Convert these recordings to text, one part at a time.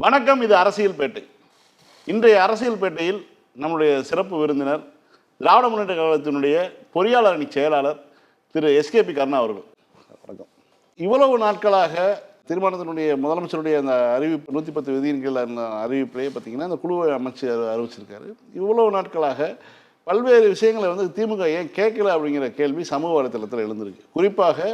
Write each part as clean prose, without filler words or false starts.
வணக்கம். இது அரசியல் பேட்டை. இன்றைய அரசியல் பேட்டையில் நம்முடைய சிறப்பு விருந்தினர் திராவிட முன்னேற்ற கழகத்தினுடைய பொறியாளர் அணி செயலாளர் திரு எஸ்கேபி கருணா அவர்கள். வணக்கம். இவ்வளவு நாட்களாக தீர்மானத்தினுடைய முதலமைச்சருடைய அந்த அறிவிப்பு 110 விதியின் கீழ் அந்த அறிவிப்பிலேயே பார்த்தீங்கன்னா அந்த குழுவை அமைச்சு அறிவிச்சிருக்காரு. இவ்வளவு நாட்களாக பல்வேறு விஷயங்களை திமுக ஏன் கேட்கல அப்படிங்கிற கேள்வி சமூக வலைத்தளத்தில் எழுந்திருக்கு. குறிப்பாக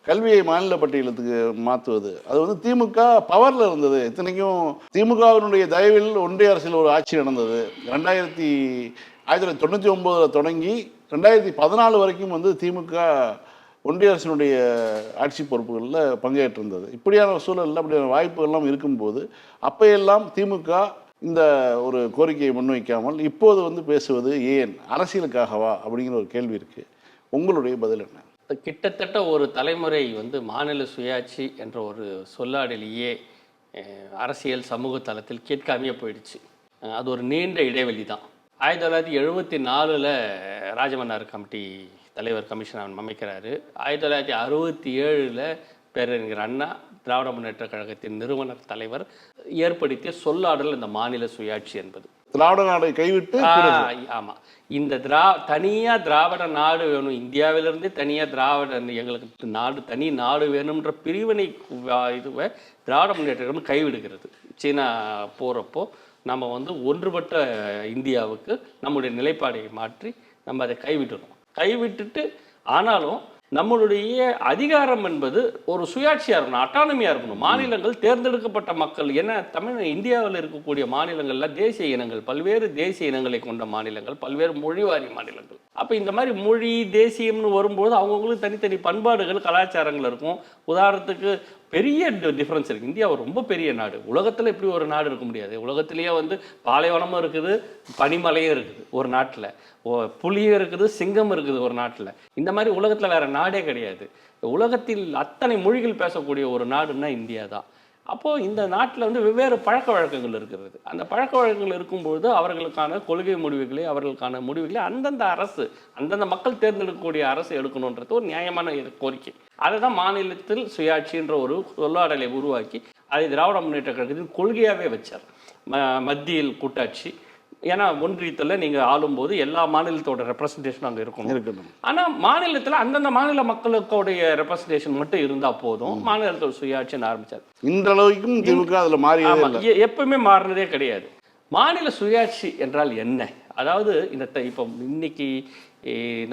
கல்வியை மாநில பட்டியலத்துக்கு மாற்றுவது, அது திமுக பவரில் இருந்தது. இத்தனைக்கும் திமுகவினுடைய தயவில் ஒன்றிய அரசில் ஒரு ஆட்சி நடந்தது. 1999 தொடங்கி 2014 வரைக்கும் திமுக ஒன்றிய அரசினுடைய ஆட்சி பொறுப்புகளில் பங்கேற்றிருந்தது. இப்படியான சூழலில் அப்படியான வாய்ப்புகள்லாம் இருக்கும்போது அப்பையெல்லாம் திமுக இந்த ஒரு கோரிக்கையை முன்வைக்காமல் இப்போது பேசுவது ஏன்? அரசியலுக்காகவா அப்படிங்கிற ஒரு கேள்வி இருக்கு. உங்களுடைய பதில் என்ன? கிட்டத்தட்ட ஒரு தலைமுறை மாநில சுயாட்சி என்ற ஒரு சொல்லாடலியே அரசியல் சமூக தளத்தில் கேட்காமையே போயிடுச்சு. அது ஒரு நீண்ட இடைவெளி தான். 1974 ராஜமன்னார் கமிட்டி தலைவர் கமிஷன் அமைக்கிறாரு. 1967 பேரறிஞர் அண்ணா திராவிட முன்னேற்ற கழகத்தின் நிறுவனர் தலைவர் ஏற்படுத்திய சொல்லாடல் இந்த மாநில சுயாட்சி என்பது. திராவிட நாடை கைவிட்டு ஆமாம், இந்த தனியாக திராவிட நாடு வேணும், இந்தியாவிலிருந்தே தனியாக திராவிட எங்களுக்கு நாடு தனி நாடு வேணும்ன்ற பிரிவினை இதுவை திராவிட முன்னேற்றம் கைவிடுகிறது. சீனா போகிறப்போ நம்ம ஒன்றுபட்ட இந்தியாவுக்கு நம்முடைய நிலைப்பாடை மாற்றி நம்ம அதை கைவிட்டுட்டு ஆனாலும் நம்மளுடைய அதிகாரம் என்பது ஒரு சுயாட்சியாக இருக்கணும், அட்டானமியாக இருக்கணும். மாநிலங்கள் தேர்ந்தெடுக்கப்பட்ட மக்கள் இந்தியாவில் இருக்கக்கூடிய மாநிலங்கள்லாம் தேசிய இனங்கள், பல்வேறு தேசிய இனங்களை கொண்ட மாநிலங்கள், பல்வேறு மொழிவாரி மாநிலங்கள். அப்போ இந்த மாதிரி மொழி தேசியம்னு வரும்போது அவங்கவுங்களுக்கு தனித்தனி பண்பாடுகள் கலாச்சாரங்கள் இருக்கும். உதாரணத்துக்கு பெரிய டிஃப்ரென்ஸ் இருக்குது. இந்தியா ரொம்ப பெரிய நாடு. உலகத்தில் இப்படி ஒரு நாடு இருக்க முடியாது. உலகத்திலேயே பாலைவனமும் இருக்குது, பனிமலையும் இருக்குது ஒரு நாட்டில், புலியும் இருக்குது, சிங்கம் இருக்குது ஒரு நாட்டில். இந்த மாதிரி உலகத்தில் வேறு நாடே கிடையாது. உலகத்தில் அத்தனை மொழிகள் பேசக்கூடிய ஒரு நாடுன்னா இந்தியா தான். அப்போது இந்த நாட்டில் வெவ்வேறு பழக்க வழக்கங்கள் இருக்கிறது. அந்த பழக்க வழக்கங்கள் இருக்கும்பொழுது அவர்களுக்கான கொள்கை முடிவுகளை, அவர்களுக்கான முடிவுகளை அந்தந்த அரசு, அந்தந்த மக்கள் தேர்ந்தெடுக்கக்கூடிய அரசு எடுக்கணுன்றது ஒரு நியாயமான கோரிக்கை. அதை தான் மாநிலத்தில் சுயாட்சின்ற ஒரு சொல்லாடலை உருவாக்கி அதை திராவிட முன்னேற்ற கழகத்தின் கொள்கையாகவே வச்சார். மத்தியில் கூட்டாட்சி, ஏன்னா ஒன்றியத்தில் நீங்கள் ஆளும்போது எல்லா மாநிலத்தோட ரெப்ரஸன்டேஷன் அங்கே இருக்கணும். ஆனால் மாநிலத்தில் அந்தந்த மாநில மக்களுடைய ரெப்ரஸன்டேஷன் மட்டும் இருந்தால் போதும். மாநிலத்தோட சுயாட்சின்னு ஆரம்பித்தார். இந்த அளவுக்கும் திமுக அதில் மாறி எப்பவுமே மாறினதே கிடையாது. மாநில சுயாட்சி என்றால் என்ன? அதாவது இப்போ இன்னைக்கு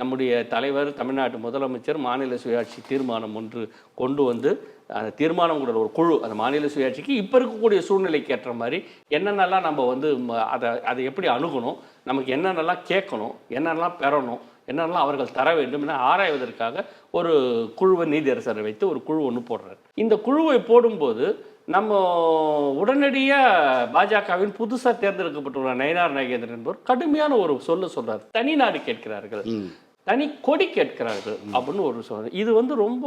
நம்முடைய தலைவர் தமிழ்நாட்டு முதலமைச்சர் மாநில சுயாட்சி தீர்மானம் ஒன்று கொண்டு அந்த தீர்மானம் கூட ஒரு குழு, அந்த மாநில சுயாட்சிக்கு இப்போ இருக்கக்கூடிய சூழ்நிலைக்கு ஏற்ற மாதிரி என்னென்னலாம் நம்ம அதை எப்படி அணுகணும், நமக்கு என்னென்னலாம் கேட்கணும், என்னென்னலாம் பெறணும், என்னென்னலாம் அவர்கள் தர வேண்டும் என ஆராய்வதற்காக ஒரு குழுவை நீதியரசரை வைத்து ஒரு குழு ஒன்று போடுறாரு. இந்த குழுவை போடும்போது நம்ம உடனடியாக பாஜகவின் புதுசாக தேர்ந்தெடுக்கப்பட்டுள்ள நயினார் நாகேந்திரன் என்பவர் கடுமையான ஒரு சொல்றார். தனி நாடு கேட்கிறார்கள், தனி கொடி கேட்கிறார்கள் அப்படின்னு ஒரு சொல்றாரு. இது ரொம்ப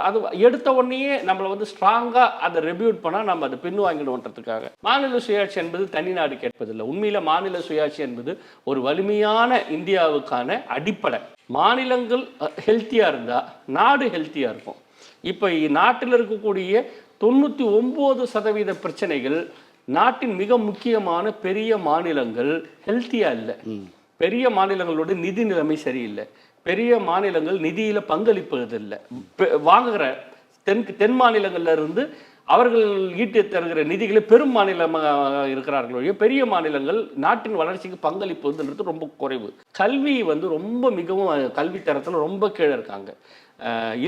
அது எடுத்த உடனேயே நம்மளை ஸ்ட்ராங்காக அதை ரெபியூட் பண்ணால் நம்ம அதை பின்வாங்கிடுவோன்றதுக்காக. மாநில சுயாட்சி என்பது தனி நாடு கேட்பதில்லை. உண்மையில் மாநில சுயாட்சி என்பது ஒரு வலிமையான இந்தியாவுக்கான அடிப்படை. மாநிலங்கள் ஹெல்த்தியாக இருந்தால் நாடு ஹெல்த்தியாக இருக்கும். இப்போ நாட்டில் இருக்கக்கூடிய 99% பிரச்சனைகள் நாட்டின் மிக முக்கியமான பெரிய மாநிலங்கள் ஹெல்த்தியாக இல்லை. பெரிய மாநிலங்களோட நிதி நிலைமை சரியில்லை. பெரிய மாநிலங்கள் நிதியில் பங்களிப்பதில்லை. வாங்குகிற தென் மாநிலங்கள்ல இருந்து அவர்கள் ஈட்டு தருகிற நிதிகளை பெரும் மாநிலமாக இருக்கிறார்களோ பெரிய மாநிலங்கள் நாட்டின் வளர்ச்சிக்கு பங்களிப்புன்றது ரொம்ப குறைவு. கல்வி ரொம்ப மிகவும் கல்வி தரத்தில் ரொம்ப கீழே இருக்காங்க.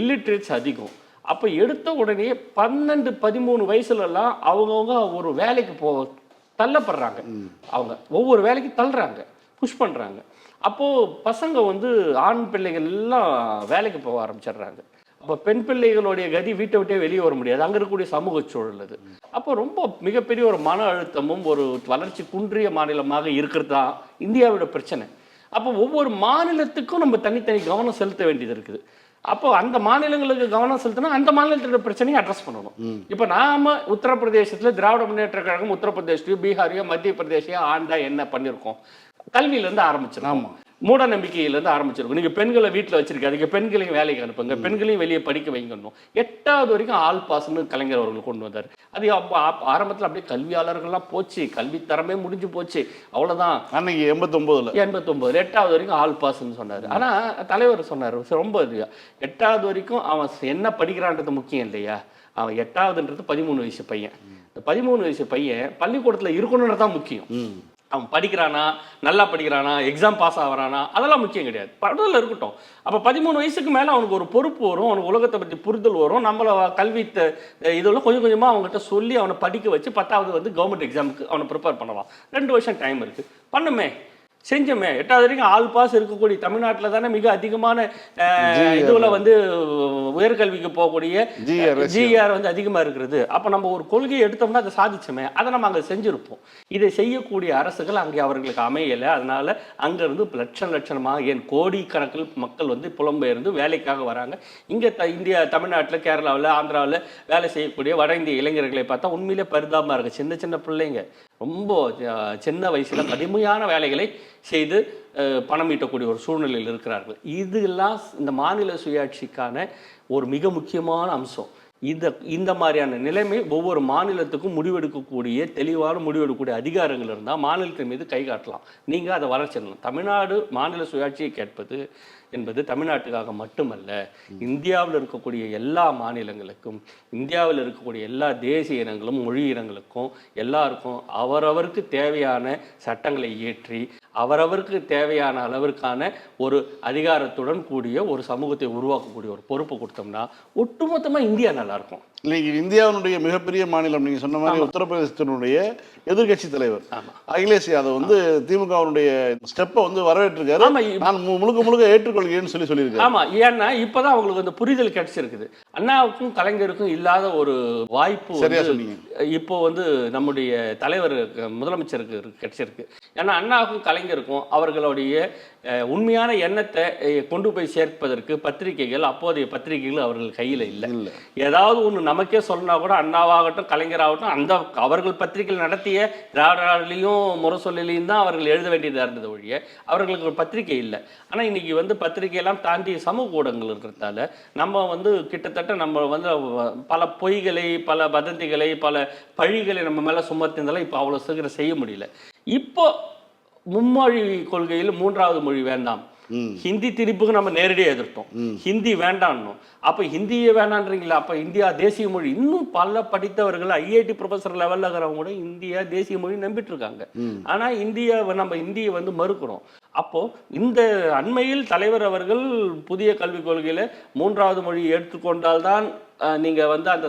இல்லிட்ரேட்ஸ் அதிகம். அப்போ எடுத்த உடனே 12-13 வயசுலலாம் அவங்கவுங்க ஒரு வேலைக்கு தள்ளப்படுறாங்க. அவங்க ஒவ்வொரு வேலைக்கு தள்ளுறாங்க, புஷ் பண்ணுறாங்க. அப்போது பசங்க ஆண் பிள்ளைகள் எல்லாம் வேலைக்கு போக ஆரம்பிச்சிடுறாங்க. அப்போ பெண் பிள்ளைகளுடைய கதி வீட்டை விட்டே வெளியே வர முடியாது. அங்கே இருக்கக்கூடிய சமூக சூழல் அது. அப்போ ரொம்ப மிகப்பெரிய ஒரு மன அழுத்தமும் ஒரு வளர்ச்சி குன்றிய மாநிலமாக இருக்கிறது தான் இந்தியாவோட பிரச்சனை. அப்போ ஒவ்வொரு மாநிலத்துக்கும் நம்ம தனித்தனி கவனம் செலுத்த வேண்டியது இருக்குது. அப்போ அந்த மாநிலங்களுக்கு கவனம் செலுத்தினா அந்த மாநிலத்தோட பிரச்சனையை அட்ரஸ் பண்ணணும். இப்போ நாம உத்தரப்பிரதேசத்தில் திராவிட முன்னேற்ற கழகம் உத்தரப்பிரதேசத்தையோ பீகாரையோ மத்திய பிரதேசையோ ஆண்டா என்ன பண்ணியிருக்கோம்? கல்வியிலேருந்து ஆரம்பிச்சிடும். மூட நம்பிக்கையிலேருந்து ஆரம்பிச்சிருக்கும். நீங்கள் பெண்களை வீட்டில் வச்சிருக்காதீங்க, பெண்களையும் வேலைக்கு அனுப்புங்க, பெண்களையும் வெளியே படிக்க வைக்கணும். 8வது வரைக்கும் ஆல் பாஸ்ன்னு கலைஞர் அவர்கள் கொண்டு வந்தார். அது ஆரம்பத்தில் அப்படியே கல்வியாளர்கள்லாம் போச்சு, கல்வித்தரமே முடிஞ்சு போச்சு, அவ்வளோதான். அன்னைக்கு 89 8வது வரைக்கும் ஆல் பாஸ்ன்னு சொன்னார். ஆனால் தலைவர் சொன்னார் ரொம்ப 8வது வரைக்கும் அவன் என்ன படிக்கிறான்றது முக்கியம் இல்லையா, அவன் 8வதுன்றது 13 வயசு பையன். இந்த 13 வயசு பையன் பள்ளிக்கூடத்தில் இருக்கணும்னு தான் முக்கியம். அவன் படிக்கிறானா, நல்லா படிக்கிறானா, எக்ஸாம் பாஸ் ஆகிறானா, அதெல்லாம் முக்கியம் கிடையாது, படத்தில் இருக்கட்டும். அப்போ 13 வயசுக்கு மேலே அவனுக்கு ஒரு பொறுப்பு வரும், அவனுக்கு உலகத்தை பற்றி புரிதல் வரும். நம்மளை கல்வி இதெல்லாம் கொஞ்சம் கொஞ்சமாக அவங்ககிட்ட சொல்லி அவனை படிக்க வச்சு 10வது வந்து கவர்மெண்ட் எக்ஸாமுக்கு அவனை ப்ரிப்பேர் பண்ணலாம். 2 வருஷம் டைம் இருக்குது, பண்ணுமே, செஞ்சோமே. 8வது வரைக்கும் ஆல் பாஸ் இருக்கக்கூடிய தமிழ்நாட்டில் தானே மிக அதிகமான இதுல வந்து உயர்கல்விக்கு போகக்கூடிய ஜிஆர் வந்து அதிகமாக இருக்கிறது. அப்போ நம்ம ஒரு கொள்கையை எடுத்தோம்னா அதை சாதிச்சோமே, அதை நம்ம அங்கே செஞ்சுருப்போம். இதை செய்யக்கூடிய அரசுகள் அங்கே அவர்களுக்கு அமையலை. அதனால அங்கேருந்து லட்சமாக ஏன் கோடிக்கணக்கில் மக்கள் வந்து புலம்பெயர்ந்து வேலைக்காக வராங்க. இங்கே இந்தியா தமிழ்நாட்டில், கேரளாவில், ஆந்திராவில் வேலை செய்யக்கூடிய வட இந்திய இளைஞர்களை பார்த்தா உண்மையிலே பரிதாபமாக இருக்குது. சின்ன சின்ன பிள்ளைங்க ரொம்ப சின்ன வயசில் கடுமையான வேலைகளை செய்து பணம் ஈட்டக்கூடிய ஒரு சூழ்நிலையில் இருக்கிறார்கள். இதெல்லாம் இந்த மாநில சுயாட்சிக்கான ஒரு மிக முக்கியமான அம்சம். இந்த மாதிரியான நிலைமை ஒவ்வொரு மாநிலத்துக்கும் முடிவெடுக்கக்கூடிய தெளிவான முடிவெடுக்கக்கூடிய அதிகாரங்கள் இருந்தால் மாநிலத்தின் மீது கை காட்டலாம். நீங்கள் அதை வளர்ச்சிடலாம். தமிழ்நாடு மாநில சுயாட்சியை கேட்பது என்பது தமிழ்நாட்டுக்காக மட்டுமல்ல, இந்தியாவில் இருக்கக்கூடிய எல்லா மாநிலங்களுக்கும், இந்தியாவில் இருக்கக்கூடிய எல்லா தேசிய இனங்களும் மொழி இனங்களுக்கும் எல்லாருக்கும் அவரவருக்கு தேவையான சட்டங்களை இயற்றி அவரவருக்கு தேவையான அளவிற்கான ஒரு அதிகாரத்துடன் கூடிய ஒரு சமூகத்தை உருவாக்கக்கூடிய ஒரு பொறுப்பு கொடுத்தோம்னா ஒட்டுமொத்தமாக இந்தியா நல்லாயிருக்கும். இன்னைக்கு இந்தியாவினுடைய மிகப்பெரிய மாநிலம் நீங்க சொன்ன மாதிரி உத்தரப்பிரதேசத்தினுடைய எதிர்கட்சி தலைவர் அகிலேஷ் யாதவ் வந்து திமுகவுடைய ஸ்டெப்பை வந்து வரவேற்றிருக்காரு. நான் முழுக்க ஏற்றுக்கொள்கிறேன்னு சொல்லியிருக்காரு. ஆமா, ஏன்னா இப்பதான் அவங்களுக்கு அந்த புரிதல் கிடைச்சிருக்குது. அண்ணாவுக்கும் கலைஞருக்கும் இல்லாத ஒரு வாய்ப்பு சரியா சொன்னீங்க இப்போ வந்து நம்முடைய தலைவர் முதலமைச்சருக்கு கிடைச்சிருக்கு. ஏன்னா அண்ணாவுக்கும் கலைஞருக்கும் அவர்களுடைய உண்மையான எண்ணத்தை கொண்டு போய் சேர்ப்பதற்கு பத்திரிகைகள், அப்போதைய பத்திரிகைகள் அவர்கள் கையில் இல்லை. ஏதாவது ஒன்று நமக்கே சொன்னா கூட அண்ணாவாகட்டும் கலைஞராகட்டும் அந்த அவர்கள் பத்திரிகைகள் நடத்திய திராவிடர்லையும் முரசொல்லிலையும் தான் அவர்கள் எழுத வேண்டியதாக இருந்தது ஒழிய அவர்களுக்கு ஒரு பத்திரிகை இல்லை. ஆனால் இன்னைக்கு வந்து பத்திரிகையெல்லாம் தாண்டி சமூக ஊடகங்கள் இருக்கிறதால நம்ம வந்து கிட்டத்தட்ட நம்ம வந்து பல பொய்களை, பல வதந்திகளை, பல பழிகளை நம்ம மேலே சுமத்தினால இப்போ அவ்வளோ சீக்கிரம் செய்ய முடியல. இப்போ மும்மொழி கொள்கையில் 3வது மொழி வேண்டாம், ஹிந்தி திணிப்புக்கு நம்ம நேரடியாக எதிர்த்தோம். ஹிந்தி வேண்டாம்னு, அப்போ ஹிந்தியே வேண்டான்றீங்களா? அப்போ இந்தியா தேசிய மொழி, இன்னும் பல படித்தவர்கள் ஐஐடி ப்ரொஃபஸர் லெவலில் இருக்கிறவங்க கூட இந்தியா தேசிய மொழி நம்பிட்டு இருக்காங்க. ஆனால் நம்ம இந்தியை வந்து மறுக்கிறோம். அப்போ இந்த அண்மையில் தலைவர் அவர்கள் புதிய கல்விக் கொள்கையில் 3வது மொழி ஏற்றுக்கொண்டால்தான் நீங்கள் வந்து அந்த